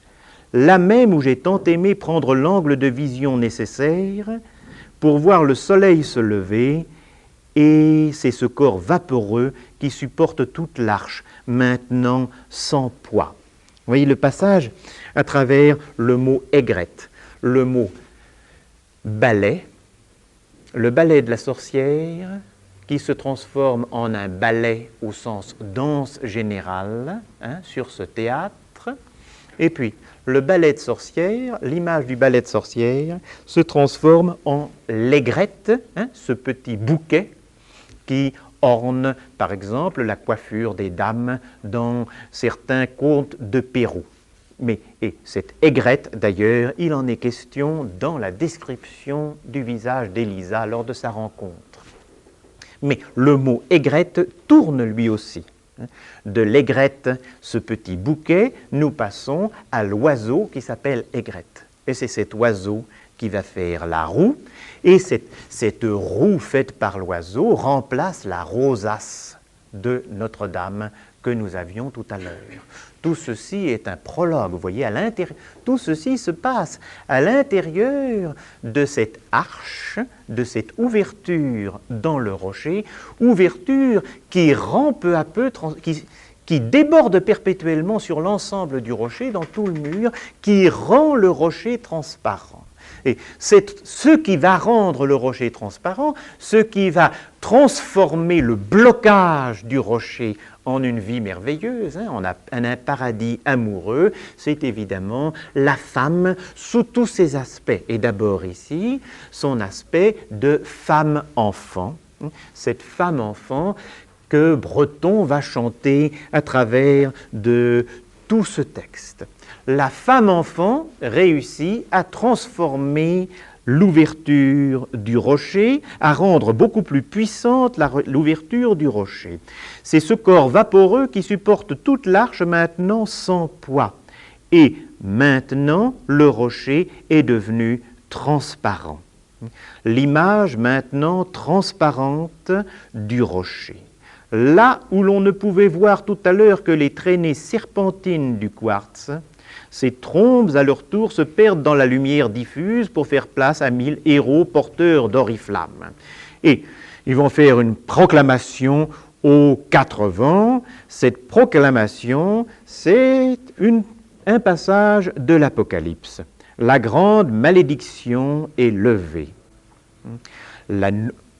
là même où j'ai tant aimé prendre l'angle de vision nécessaire pour voir le soleil se lever, et c'est ce corps vaporeux qui supporte toute l'arche, maintenant sans poids. Vous voyez le passage à travers le mot aigrette, le mot balai, le balai de la sorcière, qui se transforme en un ballet au sens danse générale sur ce théâtre. Et puis, le ballet de sorcière, l'image du ballet de sorcière, se transforme en l'aigrette, ce petit bouquet qui orne, par exemple, la coiffure des dames dans certains contes de Pérou. Et cette aigrette, d'ailleurs, il en est question dans la description du visage d'Élisa lors de sa rencontre. Mais le mot aigrette tourne lui aussi. De l'aigrette, ce petit bouquet, nous passons à l'oiseau qui s'appelle aigrette. Et c'est cet oiseau qui va faire la roue. Et cette roue faite par l'oiseau remplace la rosace de Notre-Dame que nous avions tout à l'heure. Tout ceci est un prologue, vous voyez, tout ceci se passe à l'intérieur de cette arche, de cette ouverture dans le rocher, ouverture qui rend peu à peu, qui déborde perpétuellement sur l'ensemble du rocher, dans tout le mur, qui rend le rocher transparent. Et c'est ce qui va rendre le rocher transparent, ce qui va transformer le blocage du rocher en une vie merveilleuse, en un paradis amoureux, c'est évidemment la femme sous tous ses aspects. Et d'abord ici, son aspect de femme-enfant, cette femme-enfant que Breton va chanter à travers de tout ce texte. La femme-enfant réussit à transformer l'ouverture du rocher, à rendre beaucoup plus puissante l'ouverture du rocher. C'est ce corps vaporeux qui supporte toute l'arche maintenant sans poids. Et maintenant, le rocher est devenu transparent. L'image maintenant transparente du rocher. Là où l'on ne pouvait voir tout à l'heure que les traînées serpentines du quartz, ces trombes à leur tour se perdent dans la lumière diffuse pour faire place à 1000 héros porteurs d'oriflammes. Et ils vont faire une proclamation aux 4 vents. Cette proclamation, c'est un passage de l'Apocalypse. La grande malédiction est levée.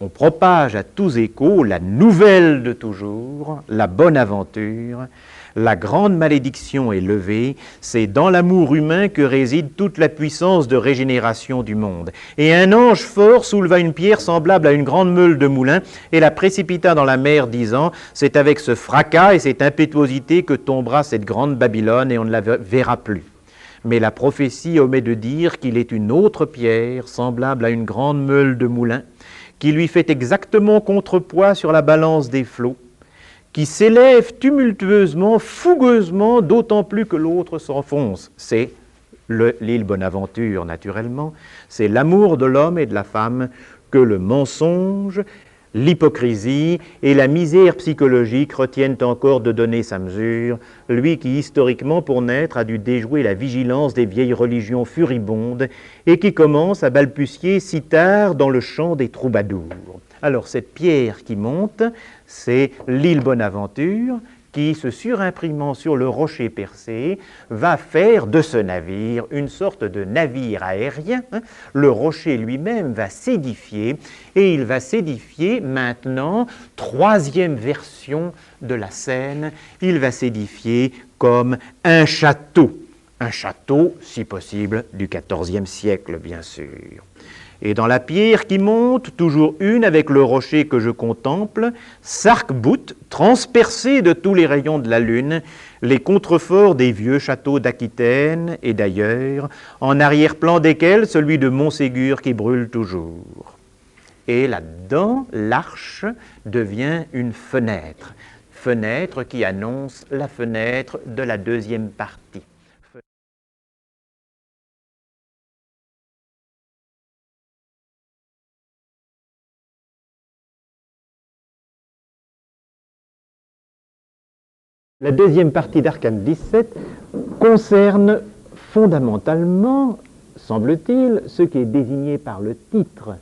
On propage à tous échos la nouvelle de toujours, la bonne aventure. La grande malédiction est levée, c'est dans l'amour humain que réside toute la puissance de régénération du monde. Et un ange fort souleva une pierre semblable à une grande meule de moulin et la précipita dans la mer, disant, c'est avec ce fracas et cette impétuosité que tombera cette grande Babylone et on ne la verra plus. Mais la prophétie omet de dire qu'il est une autre pierre, semblable à une grande meule de moulin, qui lui fait exactement contrepoids sur la balance des flots, qui s'élève tumultueusement, fougueusement, d'autant plus que l'autre s'enfonce. C'est l'île Bonaventure, naturellement, c'est l'amour de l'homme et de la femme que le mensonge, l'hypocrisie et la misère psychologique retiennent encore de donner sa mesure, lui qui historiquement pour naître a dû déjouer la vigilance des vieilles religions furibondes et qui commence à balbutier si tard dans le champ des troubadours. Alors cette pierre qui monte, c'est l'île Bonaventure qui, se surimprimant sur le rocher percé, va faire de ce navire une sorte de navire aérien. Le rocher lui-même va s'édifier, et il va s'édifier maintenant, 3e version de la scène, il va s'édifier comme un château, si possible, du XIVe siècle, bien sûr. Et dans la pierre qui monte, toujours une avec le rocher que je contemple, s'arc-boutent, transpercés de tous les rayons de la lune, les contreforts des vieux châteaux d'Aquitaine et d'ailleurs, en arrière-plan desquels celui de Montségur qui brûle toujours. Et là-dedans, l'arche devient une fenêtre qui annonce la fenêtre de la 2e partie. La 2e partie d'Arcane 17 concerne fondamentalement, semble-t-il, ce qui est désigné par le titre,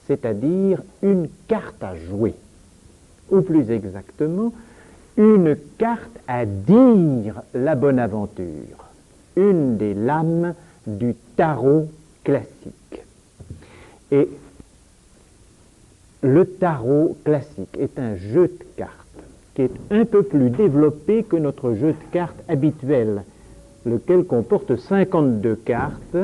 c'est-à-dire une carte à jouer, ou plus exactement, une carte à dire la bonne aventure, une des lames du tarot classique. Et le tarot classique est un jeu de cartes qui est un peu plus développé que notre jeu de cartes habituel, lequel comporte 52 cartes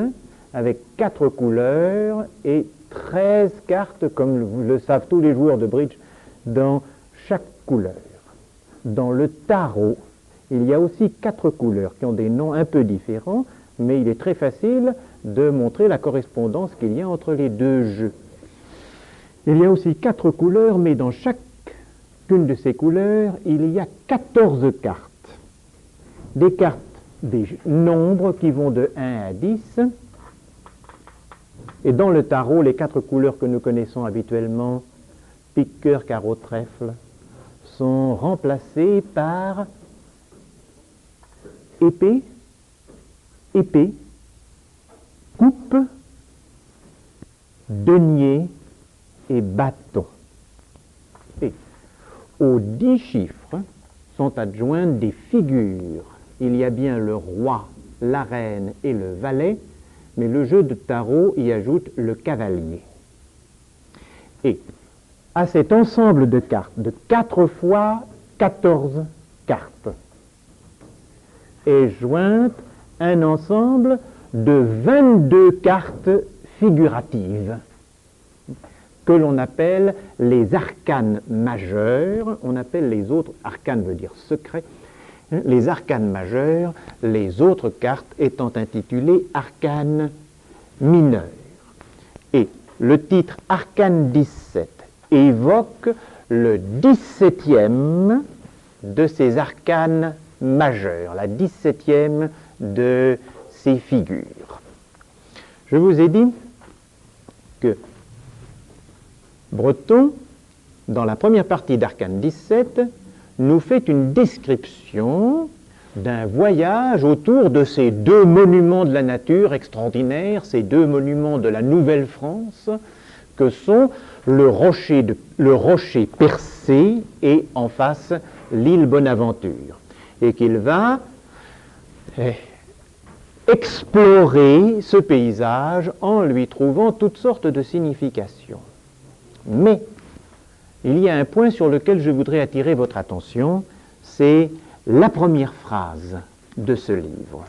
avec 4 couleurs et 13 cartes, comme le savent tous les joueurs de bridge, dans chaque couleur. Dans le tarot, il y a aussi 4 couleurs qui ont des noms un peu différents, mais il est très facile de montrer la correspondance qu'il y a entre les deux jeux. Il y a aussi 4 couleurs, mais dans chacune de ces couleurs, il y a 14 cartes. Des cartes, des nombres qui vont de 1 à 10. Et dans le tarot, les 4 couleurs que nous connaissons habituellement, pique, cœur, carreau, trèfle, sont remplacées par épée, coupe, denier et bâton. Et aux 10 chiffres sont adjointes des figures. Il y a bien le roi, la reine et le valet, mais le jeu de tarot y ajoute le cavalier. Et à cet ensemble de cartes, de 4 fois 14 cartes, est jointe un ensemble de 22 cartes figuratives, que l'on appelle les arcanes majeures. On appelle les autres, arcanes veut dire secret, les arcanes majeures, les autres cartes étant intitulées arcanes mineures. Et le titre Arcane 17 évoque le 17e de ces arcanes majeurs, la 17e de ces figures. Je vous ai dit que Breton, dans la première partie d'Arcane 17, nous fait une description d'un voyage autour de ces deux monuments de la nature extraordinaires, ces deux monuments de la Nouvelle-France, que sont le rocher percé et en face l'île Bonaventure. Et qu'il va explorer ce paysage en lui trouvant toutes sortes de significations. Mais il y a un point sur lequel je voudrais attirer votre attention, c'est la première phrase de ce livre.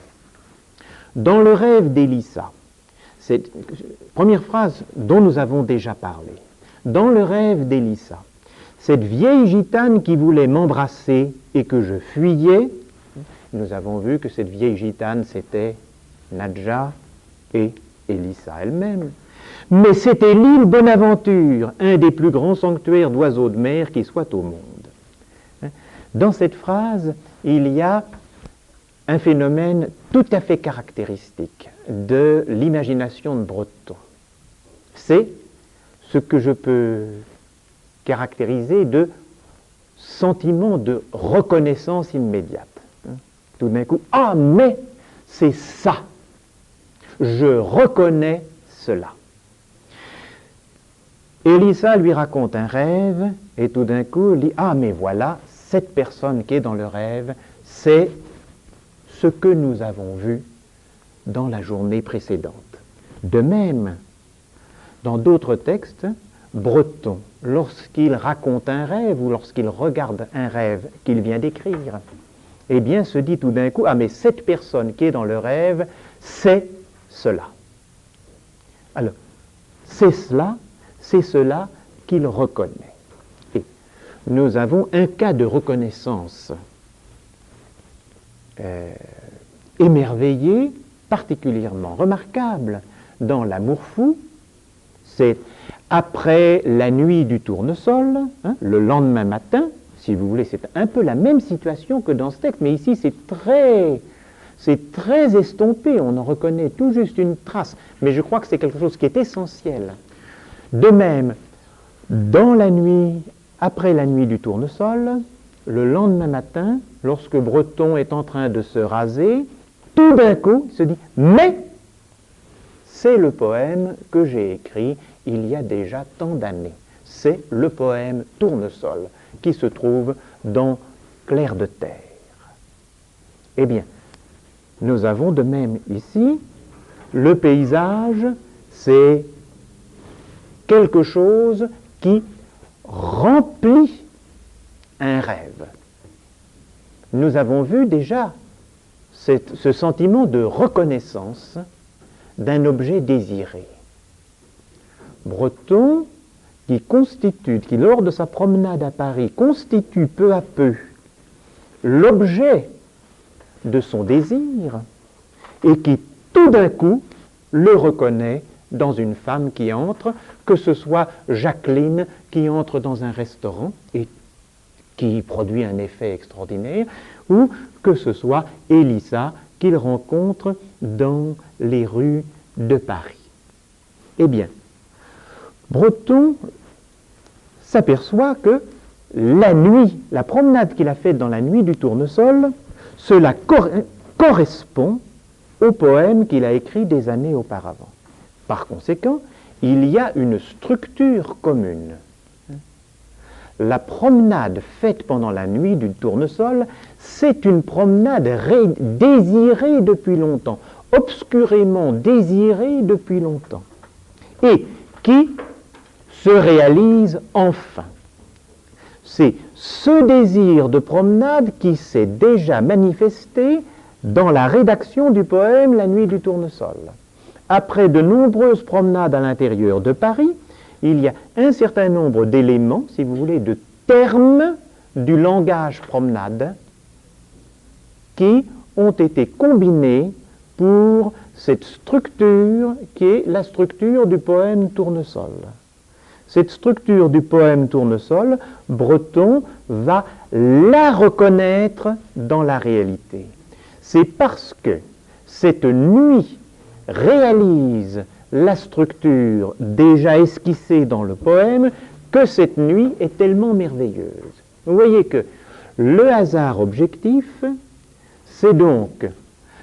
Dans le rêve d'Élissa, c'est première phrase dont nous avons déjà parlé. Dans le rêve d'Élissa, cette vieille gitane qui voulait m'embrasser et que je fuyais, nous avons vu que cette vieille gitane c'était Nadja et Élissa elle-même. Mais c'était l'île Bonaventure, un des plus grands sanctuaires d'oiseaux de mer qui soit au monde. Dans cette phrase, il y a un phénomène tout à fait caractéristique de l'imagination de Breton. C'est ce que je peux caractériser de sentiment de reconnaissance immédiate. Tout d'un coup, ah mais c'est ça, je reconnais cela. Élissa lui raconte un rêve et tout d'un coup elle dit, ah mais voilà, cette personne qui est dans le rêve, c'est ce que nous avons vu dans la journée précédente. De même, dans d'autres textes, Breton, lorsqu'il raconte un rêve ou lorsqu'il regarde un rêve qu'il vient d'écrire, eh bien se dit tout d'un coup, ah mais cette personne qui est dans le rêve, c'est cela. Alors, c'est cela qu'il reconnaît. Et nous avons un cas de reconnaissance émerveillé, particulièrement remarquable dans L'Amour fou. C'est après la nuit du tournesol, le lendemain matin, si vous voulez, c'est un peu la même situation que dans ce texte, mais ici c'est très estompé, on en reconnaît tout juste une trace, mais je crois que c'est quelque chose qui est essentiel. De même, dans la nuit, après la nuit du tournesol, le lendemain matin, lorsque Breton est en train de se raser, tout d'un coup, il se dit « Mais c'est le poème que j'ai écrit il y a déjà tant d'années. C'est le poème Tournesol qui se trouve dans Clair de terre. » Eh bien, nous avons de même ici, le paysage, c'est quelque chose qui remplit un rêve. Nous avons vu déjà ce sentiment de reconnaissance d'un objet désiré. Breton, qui lors de sa promenade à Paris, constitue peu à peu l'objet de son désir et qui tout d'un coup le reconnaît dans une femme qui entre, que ce soit Jacqueline qui entre dans un restaurant et qui produit un effet extraordinaire, ou que ce soit Élissa qu'il rencontre dans les rues de Paris. Eh bien, Breton s'aperçoit que la nuit, la promenade qu'il a faite dans la nuit du tournesol, cela correspond au poème qu'il a écrit des années auparavant. Par conséquent, il y a une structure commune. La promenade faite pendant la nuit du tournesol, c'est une promenade désirée depuis longtemps, obscurément désirée depuis longtemps, et qui se réalise enfin. C'est ce désir de promenade qui s'est déjà manifesté dans la rédaction du poème La nuit du tournesol. Après de nombreuses promenades à l'intérieur de Paris, il y a un certain nombre d'éléments, si vous voulez, de termes du langage promenade qui ont été combinés pour cette structure qui est la structure du poème Tournesol. Cette structure du poème Tournesol, Breton va la reconnaître dans la réalité. C'est parce que cette nuit réalise la structure déjà esquissée dans le poème que cette nuit est tellement merveilleuse. Vous voyez que le hasard objectif, c'est donc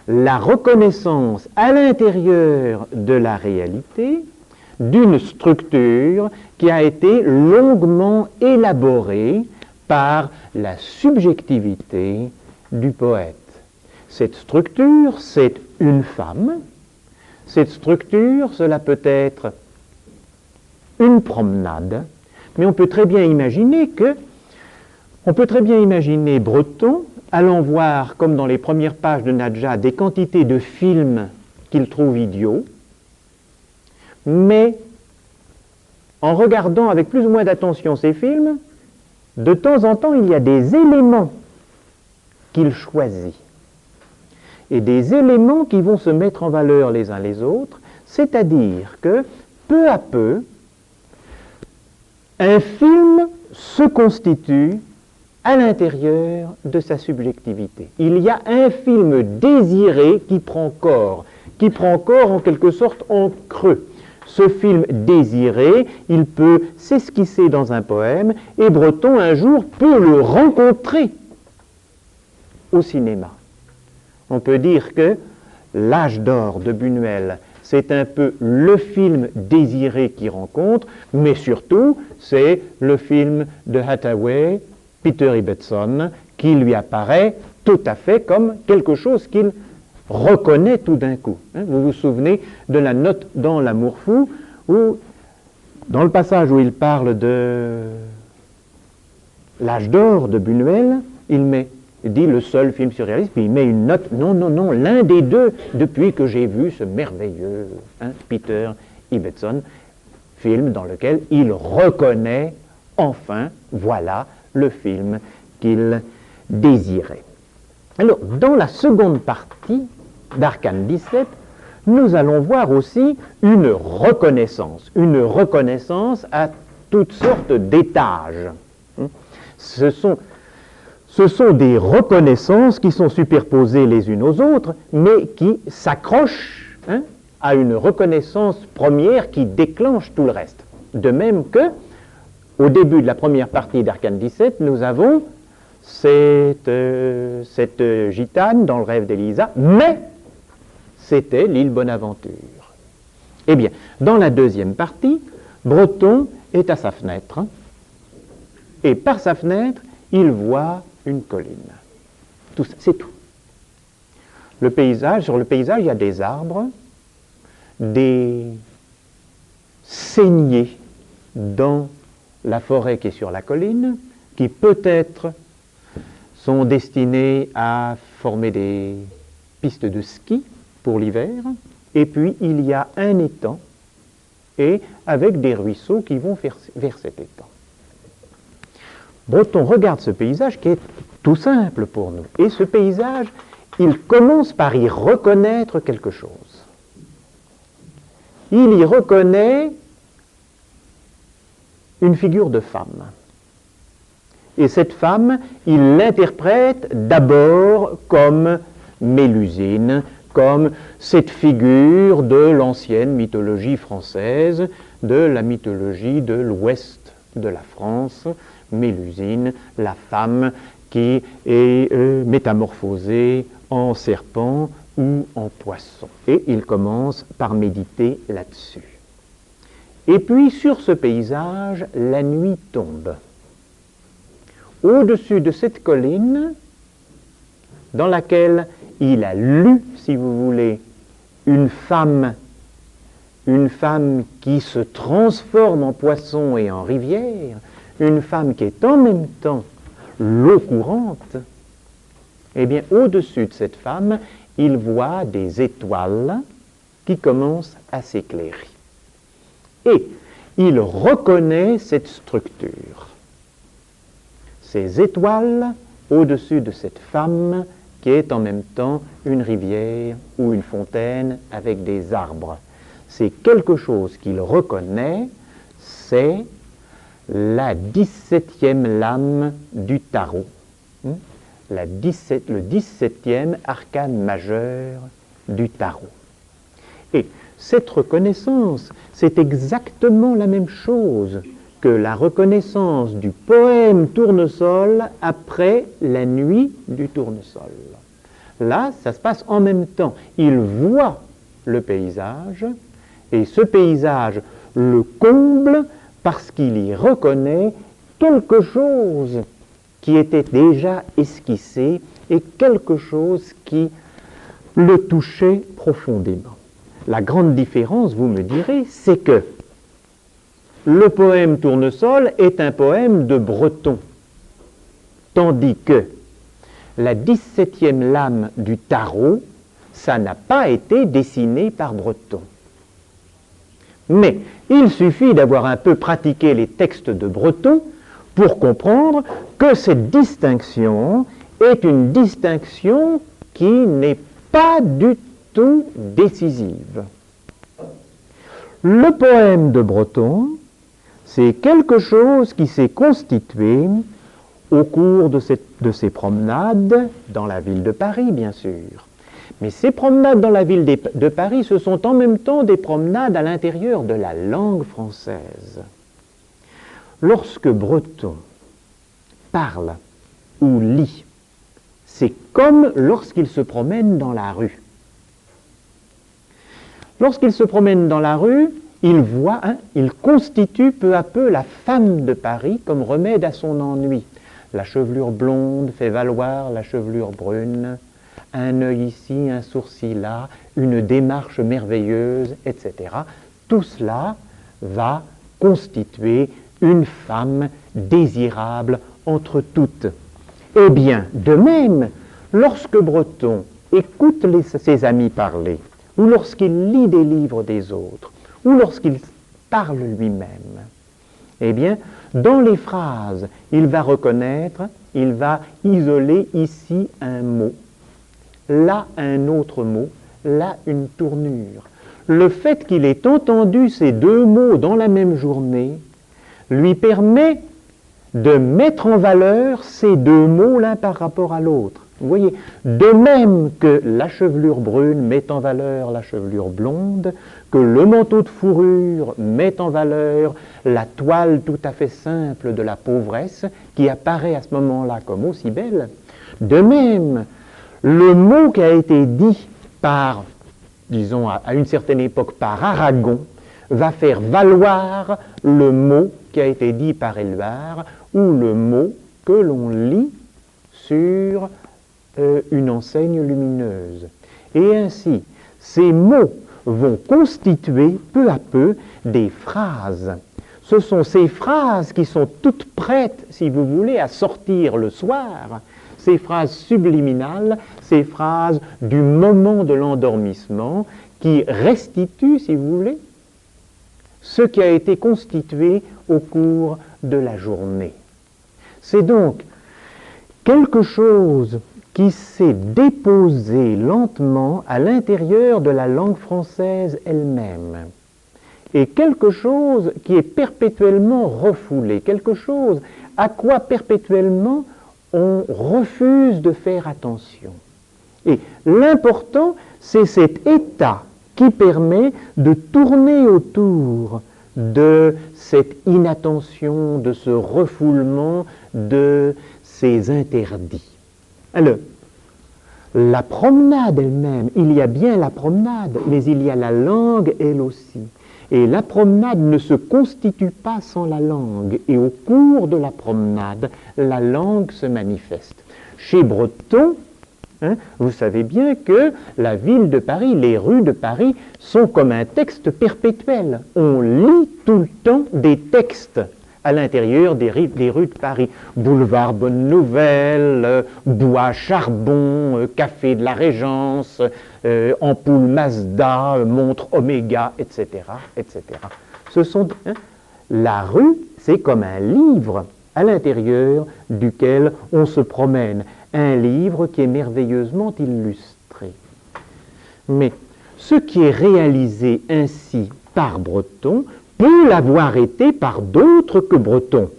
la reconnaissance à l'intérieur de la réalité d'une structure qui a été longuement élaborée par la subjectivité du poète. Cette structure, c'est une femme. Cette structure, cela peut être une promenade, mais on peut très bien imaginer Breton allant voir, comme dans les premières pages de Nadja, des quantités de films qu'il trouve idiots, mais en regardant avec plus ou moins d'attention ces films, de temps en temps, il y a des éléments qu'il choisit. Et des éléments qui vont se mettre en valeur les uns les autres, c'est-à-dire que, peu à peu, un film se constitue à l'intérieur de sa subjectivité. Il y a un film désiré qui prend corps en quelque sorte en creux. Ce film désiré, il peut s'esquisser dans un poème, et Breton, un jour, peut le rencontrer au cinéma. On peut dire que L'Âge d'or de Buñuel, c'est un peu le film désiré qu'il rencontre, mais surtout, c'est le film de Hathaway, Peter Ibbetson, qui lui apparaît tout à fait comme quelque chose qu'il reconnaît tout d'un coup. Vous vous souvenez de la note dans L'Amour fou, où, dans le passage où il parle de L'Âge d'or de Buñuel, il dit le seul film surréaliste, puis il met une note, non, l'un des deux, depuis que j'ai vu ce merveilleux Peter Ibbetson, film dans lequel il reconnaît enfin, voilà, le film qu'il désirait. Alors, dans la seconde partie d'Arcane 17, nous allons voir aussi une reconnaissance à toutes sortes d'étages. Ce sont des reconnaissances qui sont superposées les unes aux autres, mais qui s'accrochent à une reconnaissance première qui déclenche tout le reste. De même que, au début de la première partie d'Arcane 17, nous avons cette gitane dans le rêve d'Elisa, mais c'était l'île Bonaventure. Eh bien, dans la deuxième partie, Breton est à sa fenêtre, et par sa fenêtre, il voit une colline. C'est tout. Sur le paysage, il y a des arbres, des saignées dans la forêt qui est sur la colline, qui peut-être sont destinées à former des pistes de ski pour l'hiver, et puis il y a un étang, et avec des ruisseaux qui vont vers cet étang. Breton regarde ce paysage qui est tout simple pour nous, et ce paysage, il commence par y reconnaître quelque chose. Il y reconnaît une figure de femme. Et cette femme, il l'interprète d'abord comme Mélusine, comme cette figure de l'ancienne mythologie française, de la mythologie de l'ouest de la France, Mélusine, la femme qui est métamorphosée en serpent ou en poisson. Et il commence par méditer là-dessus. Et puis, sur ce paysage, la nuit tombe. Au-dessus de cette colline, dans laquelle il a lu, si vous voulez, une femme qui se transforme en poisson et en rivière, une femme qui est en même temps l'eau courante, eh bien, au-dessus de cette femme, il voit des étoiles qui commencent à s'éclairer. Et il reconnaît cette structure. Ces étoiles, au-dessus de cette femme, qui est en même temps une rivière ou une fontaine avec des arbres. C'est quelque chose qu'il reconnaît, c'est la 17e lame du tarot, le 17e arcane majeur du tarot. Et cette reconnaissance, c'est exactement la même chose que la reconnaissance du poème Tournesol après la nuit du tournesol. Là, ça se passe en même temps. Il voit le paysage, et ce paysage le comble parce qu'il y reconnaît quelque chose qui était déjà esquissé et quelque chose qui le touchait profondément. La grande différence, vous me direz, c'est que le poème Tournesol est un poème de Breton, tandis que la 17e lame du tarot, ça n'a pas été dessiné par Breton. Mais il suffit d'avoir un peu pratiqué les textes de Breton pour comprendre que cette distinction est une distinction qui n'est pas du tout décisive. Le poème de Breton, c'est quelque chose qui s'est constitué au cours de ces promenades dans la ville de Paris, bien sûr. Mais ces promenades dans la ville de Paris, ce sont en même temps des promenades à l'intérieur de la langue française. Lorsque Breton parle ou lit, c'est comme lorsqu'il se promène dans la rue. Lorsqu'il se promène dans la rue, il voit, il constitue peu à peu la femme de Paris comme remède à son ennui. La chevelure blonde fait valoir la chevelure brune, un œil ici, un sourcil là, une démarche merveilleuse, etc. Tout cela va constituer une femme désirable entre toutes. Eh bien, de même, lorsque Breton écoute ses amis parler, ou lorsqu'il lit des livres des autres, ou lorsqu'il parle lui-même, eh bien, dans les phrases, il va reconnaître, il va isoler ici un mot, là un autre mot, là une tournure. Le fait qu'il ait entendu ces deux mots dans la même journée lui permet de mettre en valeur ces deux mots l'un par rapport à l'autre. Vous voyez, de même que la chevelure brune met en valeur la chevelure blonde, que le manteau de fourrure met en valeur la toile tout à fait simple de la pauvresse, qui apparaît à ce moment-là comme aussi belle, de même, le mot qui a été dit par, disons, à une certaine époque par Aragon, va faire valoir le mot qui a été dit par Éluard, ou le mot que l'on lit sur une enseigne lumineuse. Et ainsi, ces mots vont constituer peu à peu des phrases. Ce sont ces phrases qui sont toutes prêtes, si vous voulez, à sortir le soir, ces phrases subliminales, ces phrases du moment de l'endormissement qui restituent, si vous voulez, ce qui a été constitué au cours de la journée. C'est donc quelque chose qui s'est déposé lentement à l'intérieur de la langue française elle-même, et quelque chose qui est perpétuellement refoulé, quelque chose à quoi perpétuellement on refuse de faire attention. Et l'important, c'est cet état qui permet de tourner autour de cette inattention, de ce refoulement, de ces interdits. Alors, la promenade elle-même, il y a bien la promenade, mais il y a la langue elle aussi. Et la promenade ne se constitue pas sans la langue. Et au cours de la promenade, la langue se manifeste. Chez Breton, vous savez bien que la ville de Paris, les rues de Paris, sont comme un texte perpétuel. On lit tout le temps des textes à l'intérieur des rues de Paris. Boulevard Bonne Nouvelle, Bois Charbon, Café de la Régence, Ampoule Mazda, Montre Oméga, etc., etc. Ce sont, la rue, c'est comme un livre à l'intérieur duquel on se promène. un livre qui est merveilleusement illustré. Mais ce qui est réalisé ainsi par Breton peut l'avoir été par d'autres que Breton.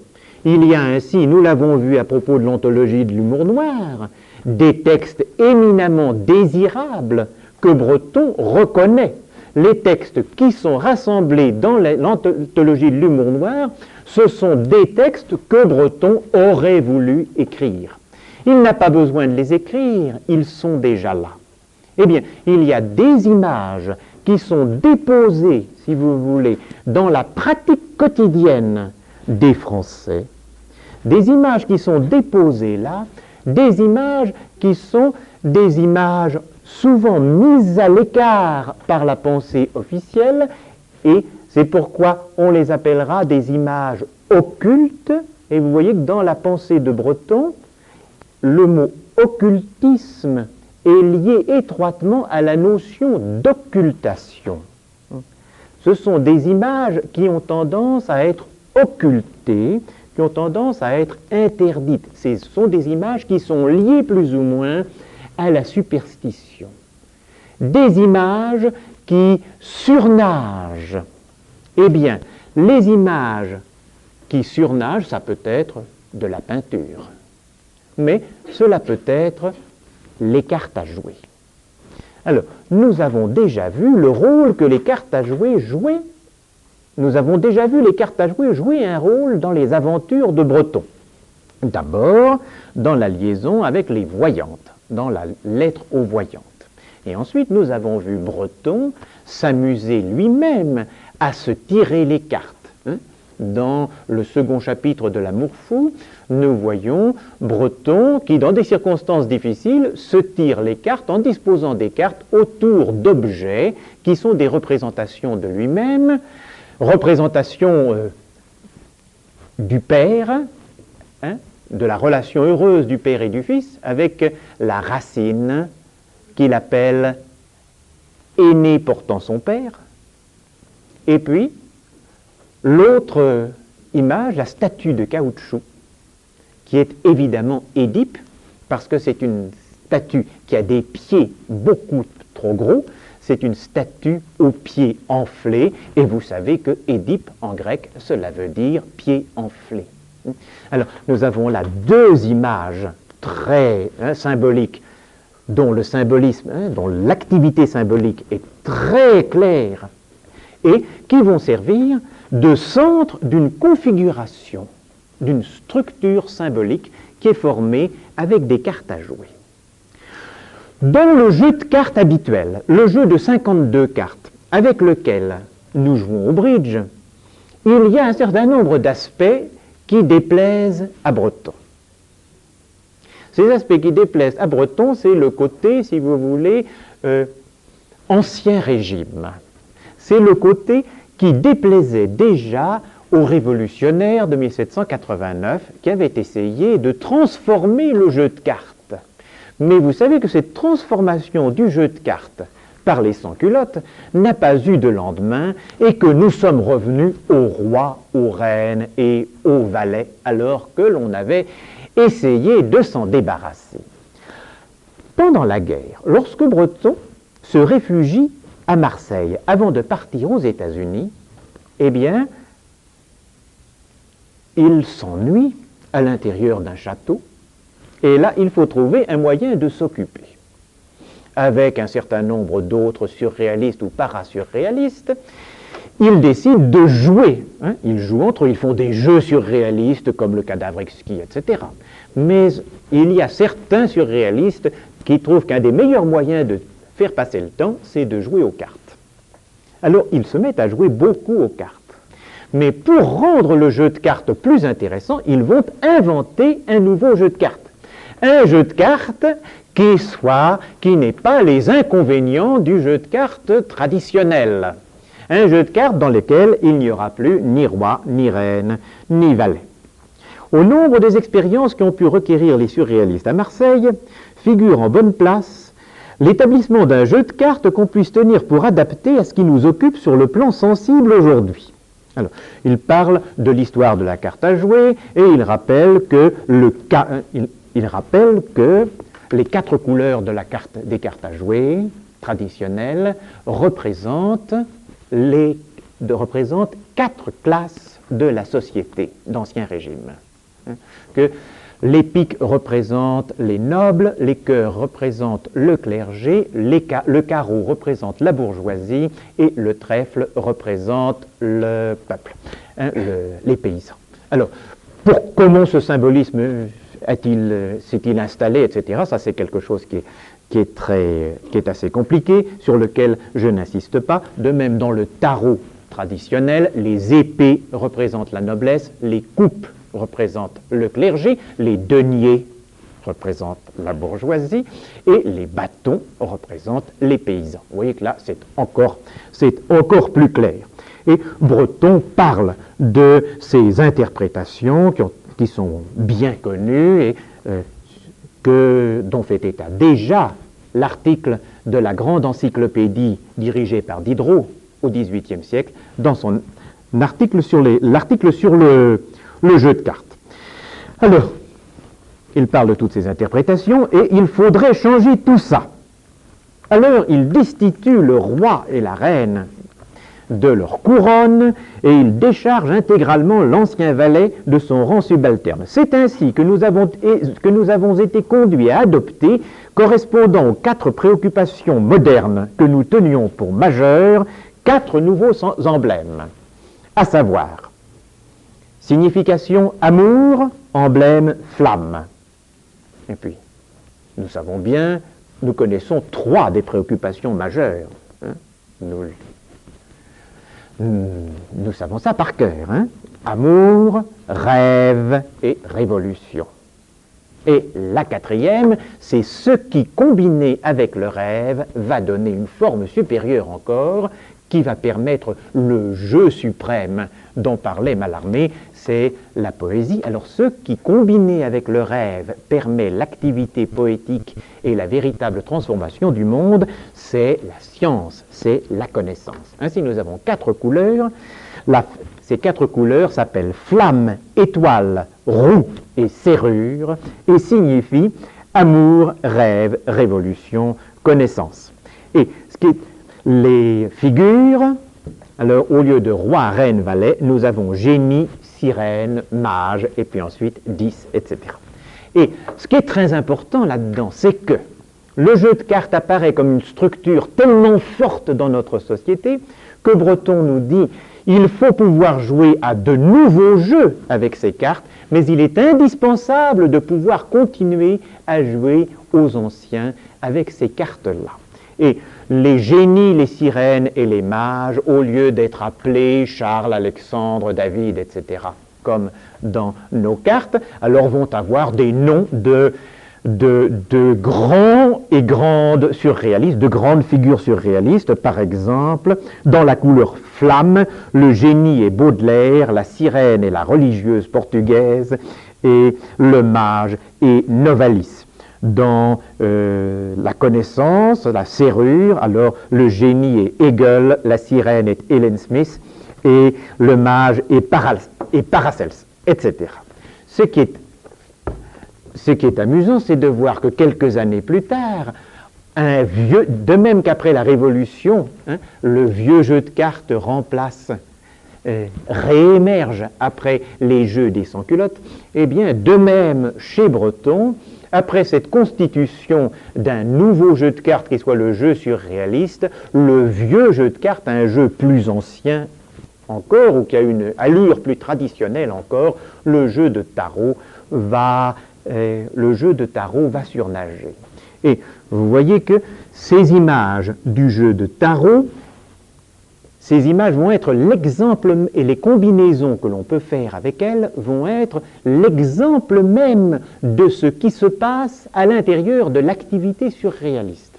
Il y a ainsi, nous l'avons vu à propos de l'anthologie de l'humour noir, des textes éminemment désirables que Breton reconnaît. Les textes qui sont rassemblés dans l'anthologie de l'humour noir, ce sont des textes que Breton aurait voulu écrire. Il n'a pas besoin de les écrire, ils sont déjà là. Eh bien, il y a des images qui sont déposées, si vous voulez, dans la pratique quotidienne des Français, des images qui sont déposées là, des images qui sont des images souvent mises à l'écart par la pensée officielle, et c'est pourquoi on les appellera des images occultes. Et vous voyez que dans la pensée de Breton, le mot occultisme est lié étroitement à la notion d'occultation. Ce sont des images qui ont tendance à être occultées, qui ont tendance à être interdites. Ce sont des images qui sont liées plus ou moins à la superstition. Des images qui surnagent. Eh bien, les images qui surnagent, ça peut être de la peinture. Mais cela peut être les cartes à jouer. Alors, nous avons déjà vu le rôle que les cartes à jouer jouaient. Nous avons déjà vu les cartes à jouer jouer un rôle dans les aventures de Breton. D'abord, dans la liaison avec les voyantes, dans la lettre aux voyantes. Et ensuite, nous avons vu Breton s'amuser lui-même à se tirer les cartes. Dans le second chapitre de l'Amour fou, nous voyons Breton qui, dans des circonstances difficiles, se tire les cartes en disposant des cartes autour d'objets qui sont des représentations de lui-même, représentations du père, de la relation heureuse du père et du fils, avec la racine qu'il appelle aîné portant son père, et puis l'autre image, la statue de caoutchouc, qui est évidemment Édipe, parce que c'est une statue qui a des pieds beaucoup trop gros, c'est une statue aux pieds enflés, et vous savez que Édipe, en grec, cela veut dire pieds enflés. Alors, nous avons là deux images très symboliques, dont le symbolisme, dont l'activité symbolique est très claire, et qui vont servir de centre d'une configuration, d'une structure symbolique qui est formée avec des cartes à jouer. Dans le jeu de cartes habituel, le jeu de 52 cartes avec lequel nous jouons au bridge, il y a un certain nombre d'aspects qui déplaisent à Breton. Ces aspects qui déplaisent à Breton, c'est le côté, si vous voulez, ancien régime. C'est le côté qui déplaisait déjà aux révolutionnaires de 1789 qui avaient essayé de transformer le jeu de cartes. Mais vous savez que cette transformation du jeu de cartes par les sans-culottes n'a pas eu de lendemain et que nous sommes revenus aux rois, aux reines et aux valets alors que l'on avait essayé de s'en débarrasser. Pendant la guerre, lorsque Breton se réfugie à Marseille, avant de partir aux États-Unis, eh bien, il s'ennuie à l'intérieur d'un château, et là, il faut trouver un moyen de s'occuper. Avec un certain nombre d'autres surréalistes ou parasurréalistes, ils décident de jouer. Ils jouent entre eux, ils font des jeux surréalistes comme le cadavre exquis, etc. Mais il y a certains surréalistes qui trouvent qu'un des meilleurs moyens de faire passer le temps, c'est de jouer aux cartes. Alors, ils se mettent à jouer beaucoup aux cartes. Mais pour rendre le jeu de cartes plus intéressant, ils vont inventer un nouveau jeu de cartes. Un jeu de cartes qui n'ait pas les inconvénients du jeu de cartes traditionnel. Un jeu de cartes dans lequel il n'y aura plus ni roi, ni reine, ni valet. Au nombre des expériences qui ont pu requérir les surréalistes à Marseille, figure en bonne place l'établissement d'un jeu de cartes qu'on puisse tenir pour adapter à ce qui nous occupe sur le plan sensible aujourd'hui. Alors, il parle de l'histoire de la carte à jouer et il rappelle que il rappelle que les 4 couleurs de des cartes à jouer traditionnelles représentent 4 classes de la société d'Ancien Régime. Que les piques représentent les nobles, les cœurs représentent le clergé, le carreau représente la bourgeoisie et le trèfle représente le peuple, les paysans. Alors, comment ce symbolisme s'est-il installé, etc., ça c'est quelque chose qui est assez compliqué, sur lequel je n'insiste pas. De même, dans le tarot traditionnel, les épées représentent la noblesse, les coupes représentent le clergé, les deniers représentent la bourgeoisie et les bâtons représentent les paysans. Vous voyez que là, c'est encore plus clair. Et Breton parle de ces interprétations qui sont bien connues et dont fait état déjà l'article de la grande encyclopédie dirigée par Diderot au XVIIIe siècle, dans son article sur le jeu de cartes. Alors, il parle de toutes ces interprétations et il faudrait changer tout ça. Alors, il destitue le roi et la reine de leur couronne et il décharge intégralement l'ancien valet de son rang subalterne. C'est ainsi que nous avons été conduits à adopter, correspondant aux 4 préoccupations modernes que nous tenions pour majeures, 4 nouveaux emblèmes, à savoir signification amour, emblème flamme. Et puis, nous savons bien, nous connaissons 3 des préoccupations majeures. Nous savons ça par cœur. Amour, rêve et révolution. Et la 4e, c'est ce qui, combiné avec le rêve, va donner une forme supérieure encore, qui va permettre le jeu suprême dont parlait Mallarmé, c'est la poésie. Alors ce qui, combiné avec le rêve, permet l'activité poétique et la véritable transformation du monde, c'est la science, c'est la connaissance. Ainsi, nous avons 4 couleurs. Ces 4 couleurs s'appellent flamme, étoile, roue et serrure et signifient amour, rêve, révolution, connaissance. Et ce qui est les figures, alors au lieu de roi, reine, valet, nous avons génie, sirène, mage, et puis ensuite 10, etc. Et ce qui est très important là-dedans, c'est que le jeu de cartes apparaît comme une structure tellement forte dans notre société que Breton nous dit il faut pouvoir jouer à de nouveaux jeux avec ces cartes, mais il est indispensable de pouvoir continuer à jouer aux anciens avec ces cartes-là. Et les génies, les sirènes et les mages, au lieu d'être appelés Charles, Alexandre, David, etc., comme dans nos cartes, alors vont avoir des noms de grands et grandes surréalistes, de grandes figures surréalistes. Par exemple, dans la couleur flamme, le génie est Baudelaire, la sirène est la religieuse portugaise et le mage est Novalis. Dans la connaissance, la serrure, alors le génie est Hegel, la sirène est Helen Smith et le mage est Paracels, etc. Ce qui est amusant, c'est de voir que quelques années plus tard, de même qu'après la Révolution, le vieux jeu de cartes réémerge après les jeux des sans-culottes, eh bien, de même chez Breton, après cette constitution d'un nouveau jeu de cartes qui soit le jeu surréaliste, le vieux jeu de cartes, un jeu plus ancien encore, ou qui a une allure plus traditionnelle encore, le jeu de tarot va surnager. Et vous voyez que ces images du jeu de tarot, ces images vont être l'exemple, et les combinaisons que l'on peut faire avec elles vont être l'exemple même de ce qui se passe à l'intérieur de l'activité surréaliste.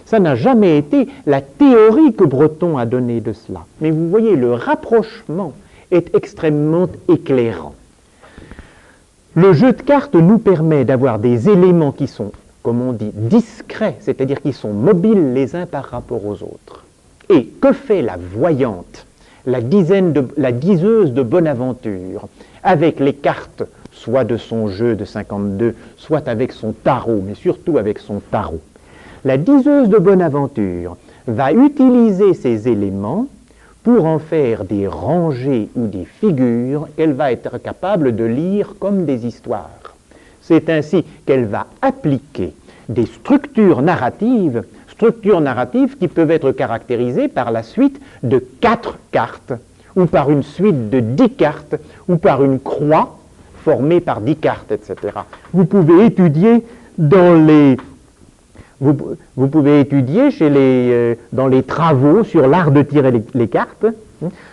Ça n'a jamais été la théorie que Breton a donnée de cela. Mais vous voyez, le rapprochement est extrêmement éclairant. Le jeu de cartes nous permet d'avoir des éléments qui sont, comme on dit, discrets, c'est-à-dire qui sont mobiles les uns par rapport aux autres. Et que fait la voyante, la diseuse de Bonaventure, avec les cartes soit de son jeu de 52, soit avec son tarot, mais surtout avec son tarot. La diseuse de Bonaventure va utiliser ces éléments pour en faire des rangées ou des figures qu'elle va être capable de lire comme des histoires. C'est ainsi qu'elle va appliquer des structures narratives qui peuvent être caractérisées par la suite de 4 cartes, ou par une suite de 10 cartes, ou par une croix formée par 10 cartes, etc. Vous pouvez étudier dans les dans les travaux sur l'art de tirer les cartes,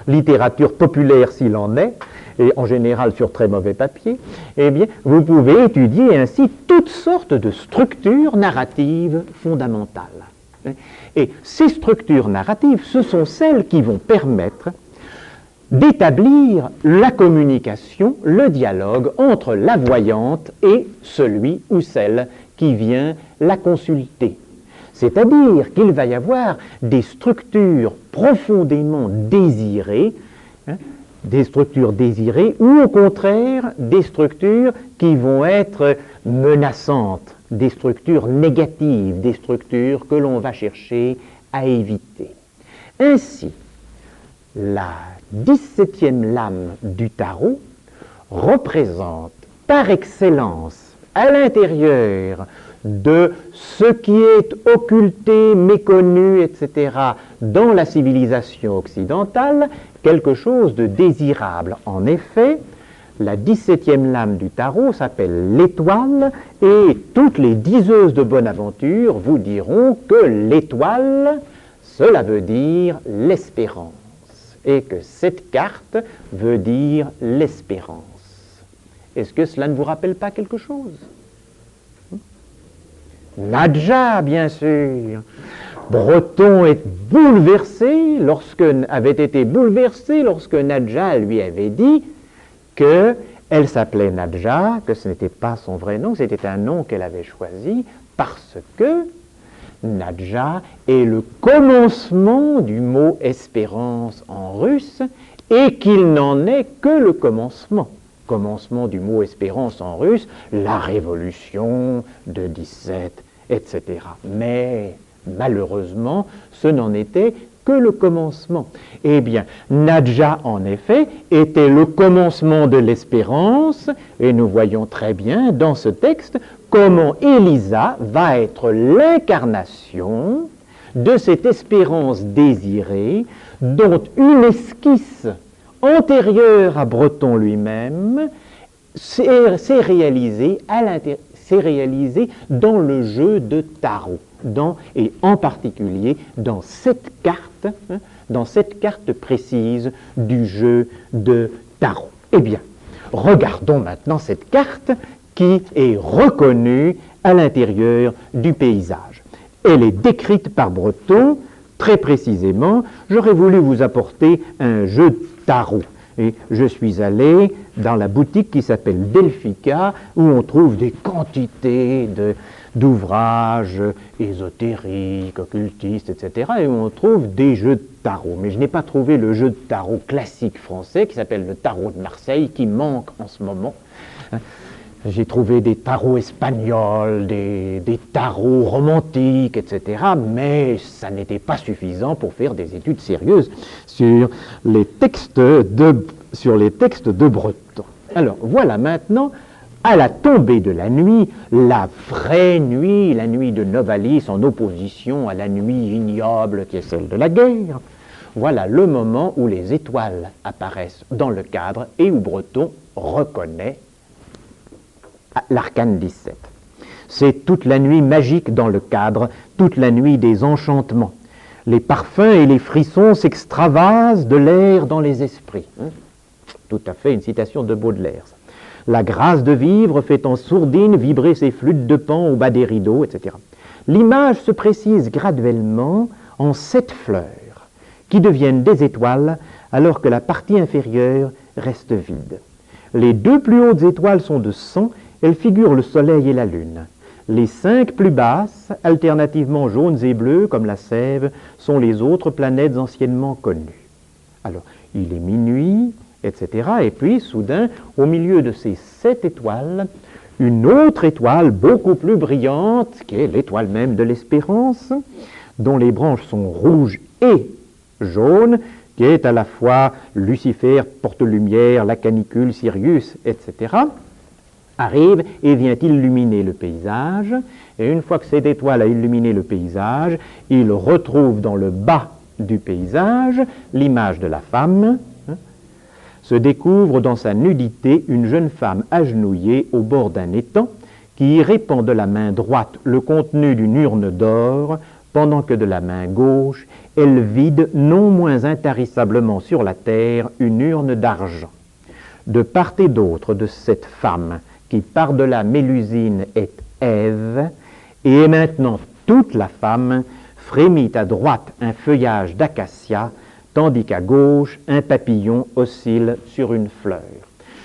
littérature populaire s'il en est, et en général sur très mauvais papier, eh bien, vous pouvez étudier ainsi toutes sortes de structures narratives fondamentales. Et ces structures narratives, ce sont celles qui vont permettre d'établir la communication, le dialogue entre la voyante et celui ou celle qui vient la consulter. C'est-à-dire qu'il va y avoir des structures profondément désirées, des structures désirées, ou au contraire des structures qui vont être menaçantes, des structures négatives, des structures que l'on va chercher à éviter. Ainsi, la 17e lame du tarot représente par excellence à l'intérieur de ce qui est occulté, méconnu, etc., dans la civilisation occidentale, quelque chose de désirable. En effet, la 17e lame du tarot s'appelle l'étoile, et toutes les diseuses de Bonaventure vous diront que l'étoile, cela veut dire l'espérance, et que cette carte veut dire l'espérance. Est-ce que cela ne vous rappelle pas quelque chose? Nadja, bien sûr. Breton avait été bouleversé lorsque Nadja lui avait dit qu'elle s'appelait Nadja, que ce n'était pas son vrai nom, c'était un nom qu'elle avait choisi parce que Nadja est le commencement du mot espérance en russe et qu'il n'en est que le commencement. Commencement du mot espérance en russe, la révolution de 17, etc. Mais malheureusement, ce n'en était que le commencement. Eh bien, Nadja, en effet, était le commencement de l'espérance, et nous voyons très bien dans ce texte comment Élisa va être l'incarnation de cette espérance désirée, dont une esquisse antérieure à Breton lui-même s'est réalisée dans le jeu de tarot, et en particulier dans cette carte précise du jeu de tarot. Eh bien, regardons maintenant cette carte qui est reconnue à l'intérieur du paysage. Elle est décrite par Breton très précisément. J'aurais voulu vous apporter un jeu de tarot. Et je suis allé dans la boutique qui s'appelle Delphica, où on trouve des quantités d'ouvrages ésotériques, occultistes, etc., et où on trouve des jeux de tarot. Mais je n'ai pas trouvé le jeu de tarot classique français, qui s'appelle le tarot de Marseille, qui manque en ce moment. J'ai trouvé des tarots espagnols, des tarots romantiques, etc., mais ça n'était pas suffisant pour faire des études sérieuses sur les textes de Breton. Alors, voilà maintenant, à la tombée de la nuit, la vraie nuit, la nuit de Novalis, en opposition à la nuit ignoble qui est celle de la guerre, voilà le moment où les étoiles apparaissent dans le cadre et où Breton reconnaît l'arcane 17. C'est toute la nuit magique dans le cadre, toute la nuit des enchantements. Les parfums et les frissons s'extravasent de l'air dans les esprits. Tout à fait une citation de Baudelaire. La grâce de vivre fait en sourdine vibrer ses flûtes de pan au bas des rideaux, etc. L'image se précise graduellement en 7 fleurs qui deviennent des étoiles alors que la partie inférieure reste vide. Les 2 plus hautes étoiles sont de sang. Elles figurent le soleil et la lune. Les 5 plus basses, alternativement jaunes et bleues, comme la sève, sont les autres planètes anciennement connues. Alors, il est minuit, etc. Et puis, soudain, au milieu de ces cette étoile une autre étoile beaucoup plus brillante, qui est l'étoile même de l'espérance, dont les branches sont rouges et jaunes, qui est à la fois Lucifer, porte-lumière, la canicule, Sirius, etc., arrive et vient illuminer le paysage. Et une fois que cette étoile a illuminé le paysage, il retrouve dans le bas du paysage l'image de la femme. Se découvre dans sa nudité une jeune femme agenouillée au bord d'un étang qui répand de la main droite le contenu d'une urne d'or, pendant que de la main gauche, elle vide non moins intarissablement sur la terre une urne d'argent. De part et d'autre de cette femme, qui par-delà Mélusine est Ève, et est maintenant toute la femme, frémit à droite un feuillage d'acacia, tandis qu'à gauche, un papillon oscille sur une fleur.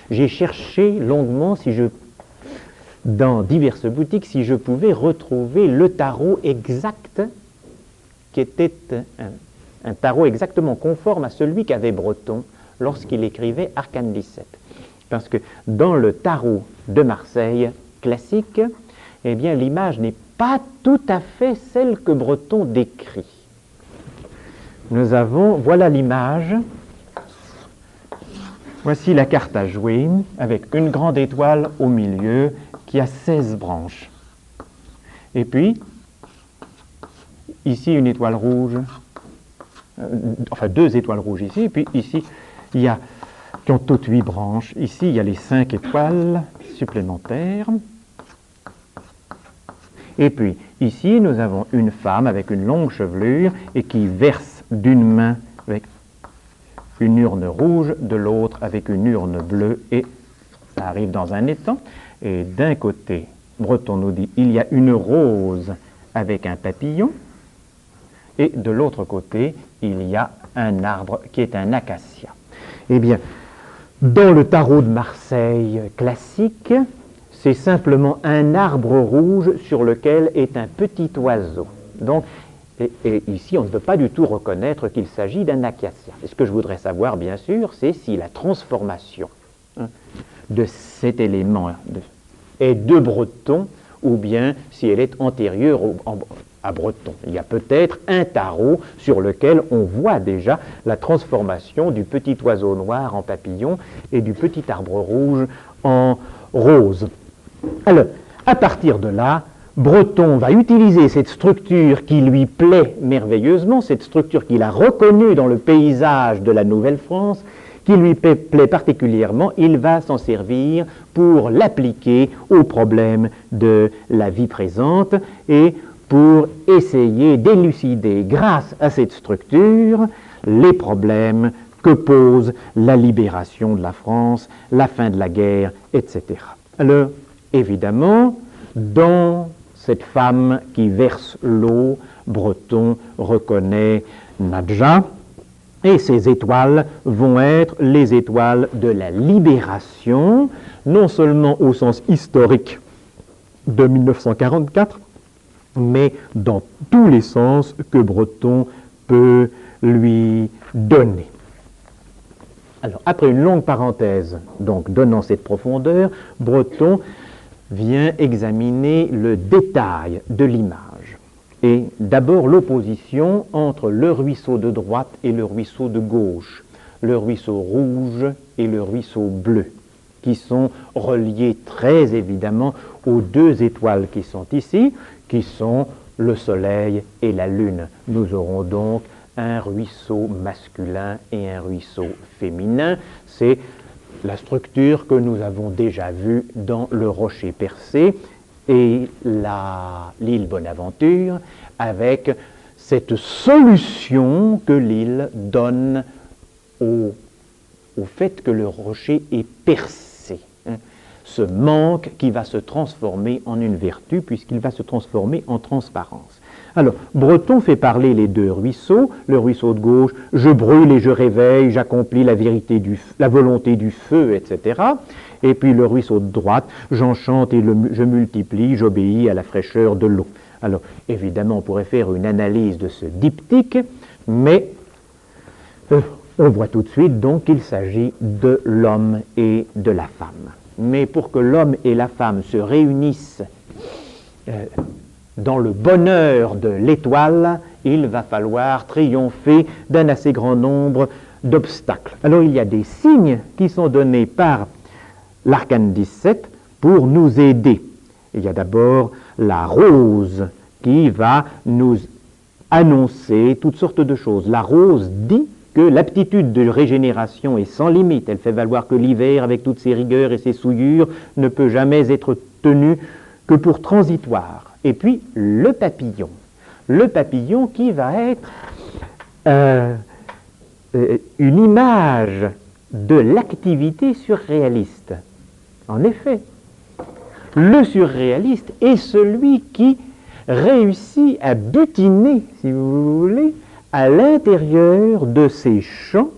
J'ai cherché longuement dans diverses boutiques si je pouvais retrouver le tarot exact, qui était un tarot exactement conforme à celui qu'avait Breton lorsqu'il écrivait Arcane 17. Parce que dans le tarot de Marseille classique, eh bien, l'image n'est pas tout à fait celle que Breton décrit. Voilà l'image, voici la carte à jouer, avec une grande étoile au milieu qui a 16 branches. Et puis, ici une étoile rouge, enfin 2 étoiles rouges ici, et puis ici, qui ont toutes 8 branches. Ici, il y a les 5 étoiles supplémentaires. Et puis, ici, nous avons une femme avec une longue chevelure et qui verse d'une main avec une urne rouge, de l'autre avec une urne bleue, et ça arrive dans un étang. Et d'un côté, Breton nous dit, il y a une rose avec un papillon, et de l'autre côté, il y a un arbre qui est un acacia. Eh bien, dans le tarot de Marseille classique, c'est simplement un arbre rouge sur lequel est un petit oiseau. Donc, et ici, on ne peut pas du tout reconnaître qu'il s'agit d'un acacia. Et ce que je voudrais savoir, bien sûr, c'est si la transformation de cet élément est de Breton, ou bien si elle est antérieure à Breton. Il y a peut-être un tarot sur lequel on voit déjà la transformation du petit oiseau noir en papillon et du petit arbre rouge en rose. Alors, à partir de là, Breton va utiliser cette structure qui lui plaît merveilleusement, cette structure qu'il a reconnue dans le paysage de la Nouvelle-France, qui lui plaît particulièrement. Il va s'en servir pour l'appliquer aux problèmes de la vie présente et pour essayer d'élucider, grâce à cette structure, les problèmes que pose la libération de la France, la fin de la guerre, etc. Alors, évidemment, dans cette femme qui verse l'eau, Breton reconnaît Nadja, et ces étoiles vont être les étoiles de la libération, non seulement au sens historique de 1944, mais dans tous les sens que Breton peut lui donner. Alors, après une longue parenthèse, donc donnant cette profondeur, Breton vient examiner le détail de l'image. Et d'abord l'opposition entre le ruisseau de droite et le ruisseau de gauche, le ruisseau rouge et le ruisseau bleu, qui sont reliés très évidemment aux 2 étoiles qui sont ici, qui sont le soleil et la lune. Nous aurons donc un ruisseau masculin et un ruisseau féminin. C'est la structure que nous avons déjà vue dans le Rocher percé et l'île Bonaventure, avec cette solution que l'île donne au fait que le rocher est percé. Ce manque qui va se transformer en une vertu, puisqu'il va se transformer en transparence. Alors, Breton fait parler les 2 ruisseaux. Le ruisseau de gauche, je brûle et je réveille, j'accomplis la volonté du feu, etc. Et puis le ruisseau de droite, j'enchante et je multiplie, j'obéis à la fraîcheur de l'eau. Alors, évidemment, on pourrait faire une analyse de ce diptyque, mais on voit tout de suite donc qu'il s'agit de l'homme et de la femme. mais pour que l'homme et la femme se réunissent dans le bonheur de l'étoile, il va falloir triompher d'un assez grand nombre d'obstacles. Alors il y a des signes qui sont donnés par l'arcane 17 pour nous aider. Il y a d'abord la rose qui va nous annoncer toutes sortes de choses. La rose dit que l'aptitude de régénération est sans limite. Elle fait valoir que l'hiver, avec toutes ses rigueurs et ses souillures, ne peut jamais être tenu que pour transitoire. Et puis le papillon. Le papillon qui va être une image de l'activité surréaliste. En effet, le surréaliste est celui qui réussit à butiner, si vous voulez, à l'intérieur de ces champs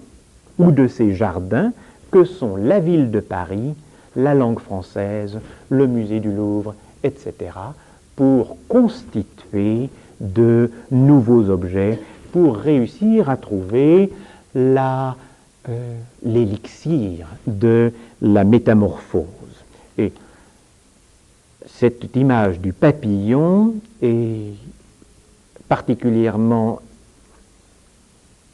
ou de ces jardins que sont la ville de Paris, la langue française, le musée du Louvre, etc., pour constituer de nouveaux objets, pour réussir à trouver l'élixir de la métamorphose. Et cette image du papillon est particulièrement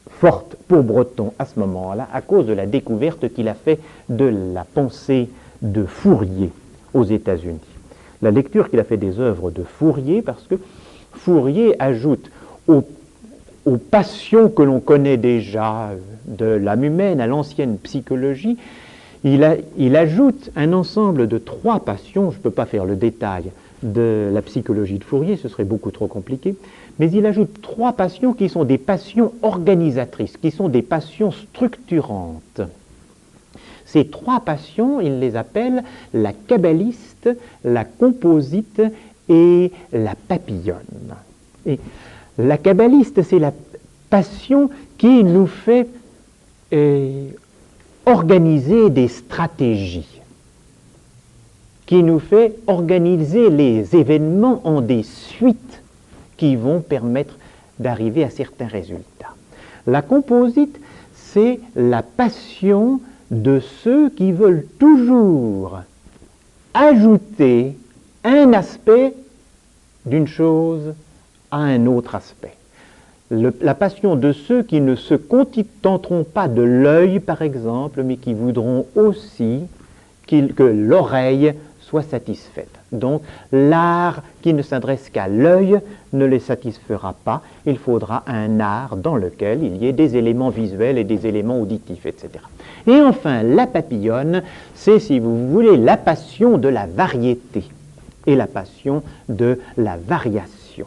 forte pour Breton à ce moment-là, à cause de la découverte qu'il a fait de la pensée de Fourier aux États-Unis. La lecture qu'il a fait des œuvres de Fourier, parce que Fourier ajoute aux passions que l'on connaît déjà de l'âme humaine, à l'ancienne psychologie, il ajoute un ensemble de 3 passions. Je ne peux pas faire le détail de la psychologie de Fourier, ce serait beaucoup trop compliqué, mais il ajoute 3 passions qui sont des passions organisatrices, qui sont des passions structurantes. Ces 3 passions, il les appelle la kabbaliste, la composite et la papillonne. Et la kabbaliste, c'est la passion qui nous fait organiser des stratégies, qui nous fait organiser les événements en des suites qui vont permettre d'arriver à certains résultats. La composite, c'est la passion de ceux qui veulent toujours ajouter un aspect d'une chose à un autre aspect. La passion de ceux qui ne se contenteront pas de l'œil, par exemple, mais qui voudront aussi que l'oreille soit satisfaite. Donc, l'art qui ne s'adresse qu'à l'œil ne les satisfera pas. Il faudra un art dans lequel il y ait des éléments visuels et des éléments auditifs, etc. Et enfin, la papillonne, c'est, si vous voulez, la passion de la variété et la passion de la variation.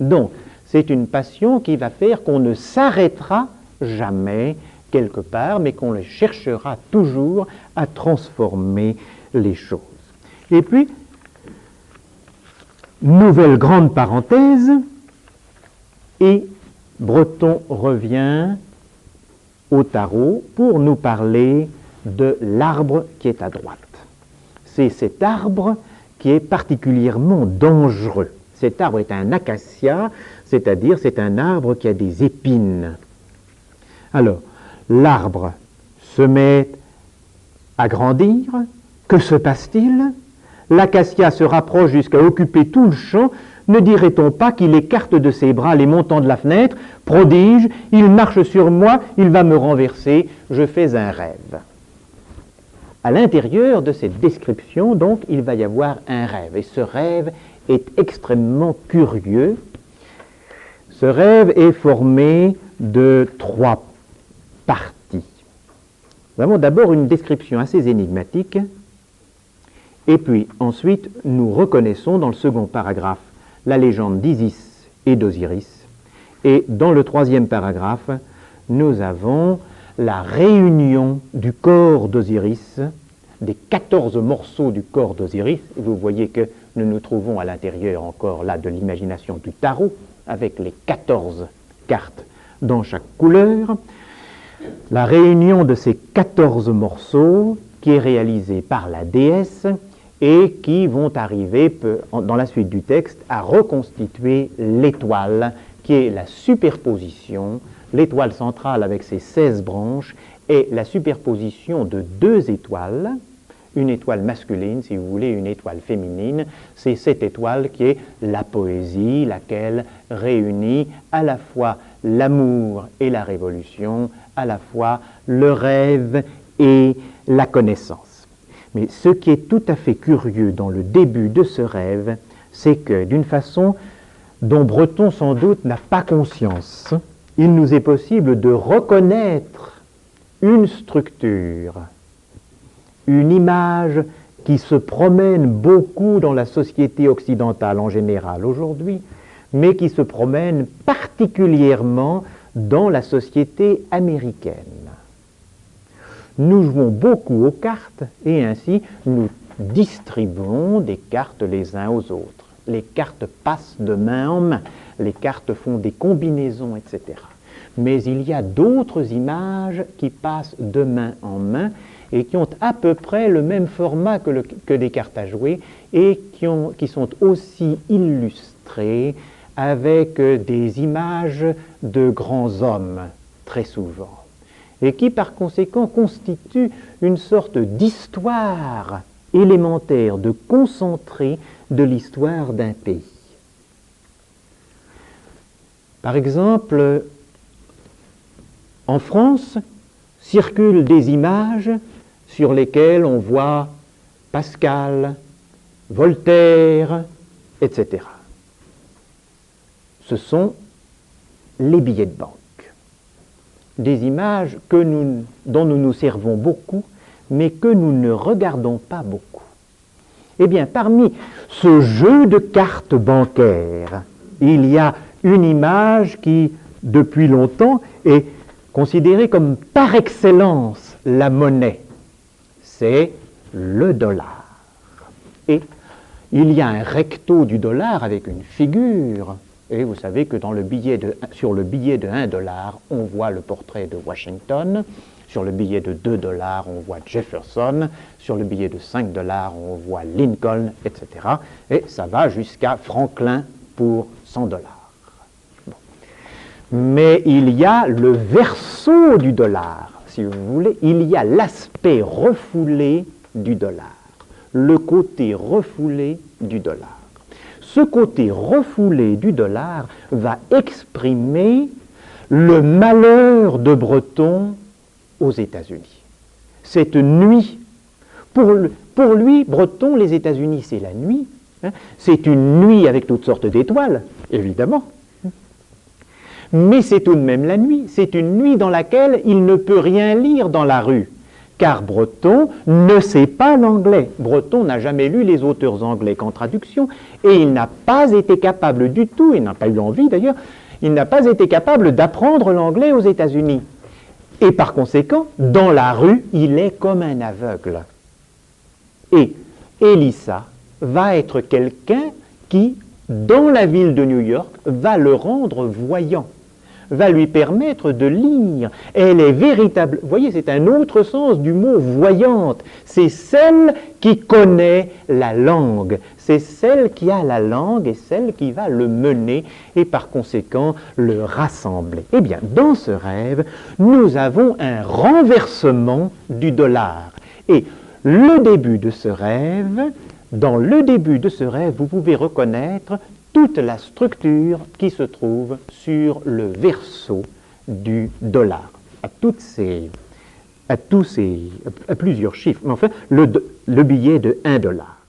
Donc, c'est une passion qui va faire qu'on ne s'arrêtera jamais quelque part, mais qu'on cherchera toujours à transformer les choses. Et puis, nouvelle grande parenthèse, et Breton revient au tarot pour nous parler de l'arbre qui est à droite. C'est cet arbre qui est particulièrement dangereux. Cet arbre est un acacia, c'est-à-dire c'est un arbre qui a des épines. Alors, l'arbre se met à grandir. Que se passe-t-il? L'acacia se rapproche jusqu'à occuper tout le champ. Ne dirait-on pas qu'il écarte de ses bras les montants de la fenêtre? Prodige, il marche sur moi, il va me renverser, je fais un rêve. À l'intérieur de cette description, donc, il va y avoir un rêve. Et ce rêve est extrêmement curieux. Ce rêve est formé de 3 parties. Nous avons d'abord une description assez énigmatique, et puis ensuite nous reconnaissons dans le second paragraphe la légende d'Isis et d'Osiris, et dans le 3e paragraphe nous avons la réunion du corps d'Osiris, des 14 morceaux du corps d'Osiris. Vous voyez que nous nous trouvons à l'intérieur encore là de l'imagination du tarot, avec les 14 cartes dans chaque couleur. La réunion de ces 14 morceaux qui est réalisée par la déesse et qui vont arriver, dans la suite du texte, à reconstituer l'étoile, qui est la superposition, l'étoile centrale avec ses 16 branches, est la superposition de 2 étoiles, une étoile masculine, si vous voulez, une étoile féminine. C'est cette étoile qui est la poésie, laquelle réunit à la fois l'amour et la révolution, à la fois le rêve et la connaissance. Mais ce qui est tout à fait curieux dans le début de ce rêve, c'est que d'une façon dont Breton sans doute n'a pas conscience, il nous est possible de reconnaître une structure, une image qui se promène beaucoup dans la société occidentale en général aujourd'hui, mais qui se promène particulièrement dans la société américaine. Nous jouons beaucoup aux cartes et ainsi nous distribuons des cartes les uns aux autres. Les cartes passent de main en main, les cartes font des combinaisons, etc. Mais il y a d'autres images qui passent de main en main et qui ont à peu près le même format que des cartes à jouer et qui sont aussi illustrées avec des images de grands hommes, très souvent, et qui par conséquent constituent une sorte d'histoire élémentaire, de concentré de l'histoire d'un pays. Par exemple, en France, circulent des images sur lesquelles on voit Pascal, Voltaire, etc. Ce sont les billets de banque. Des images dont nous nous servons beaucoup, mais que nous ne regardons pas beaucoup. Eh bien, parmi ce jeu de cartes bancaires, il y a une image qui, depuis longtemps, est considérée comme par excellence la monnaie. C'est le dollar. Et il y a un recto du dollar avec une figure. Et vous savez que sur le billet de 1 dollar, on voit le portrait de Washington. Sur le billet de 2 dollars, on voit Jefferson. Sur le billet de 5 dollars, on voit Lincoln, etc. Et ça va jusqu'à Franklin pour 100 dollars. Bon. Mais il y a le verso du dollar, si vous voulez. Il y a l'aspect refoulé du dollar, le côté refoulé du dollar. Ce côté refoulé du dollar va exprimer le malheur de Breton aux États-Unis. Cette nuit, pour lui, Breton, les États-Unis, c'est la nuit. Hein, c'est une nuit avec toutes sortes d'étoiles, évidemment. Mais c'est tout de même la nuit. C'est une nuit dans laquelle il ne peut rien lire dans la rue. Car Breton ne sait pas l'anglais. Breton n'a jamais lu les auteurs anglais qu'en traduction, et il n'a pas été capable du tout, il n'a pas eu envie d'ailleurs, il n'a pas été capable d'apprendre l'anglais aux États-Unis. Et par conséquent, dans la rue, il est comme un aveugle. Et Elissa va être quelqu'un qui, dans la ville de New York, va le rendre voyant, va lui permettre de lire. Elle est véritable. Vous voyez, c'est un autre sens du mot voyante. C'est celle qui connaît la langue. C'est celle qui a la langue et celle qui va le mener et par conséquent le rassembler. Eh bien, dans ce rêve, nous avons un renversement du dollar. Et le début de ce rêve, dans le début de ce rêve, vous pouvez reconnaître toute la structure qui se trouve sur le verso du dollar, à plusieurs chiffres, mais enfin, le billet de 1 dollar.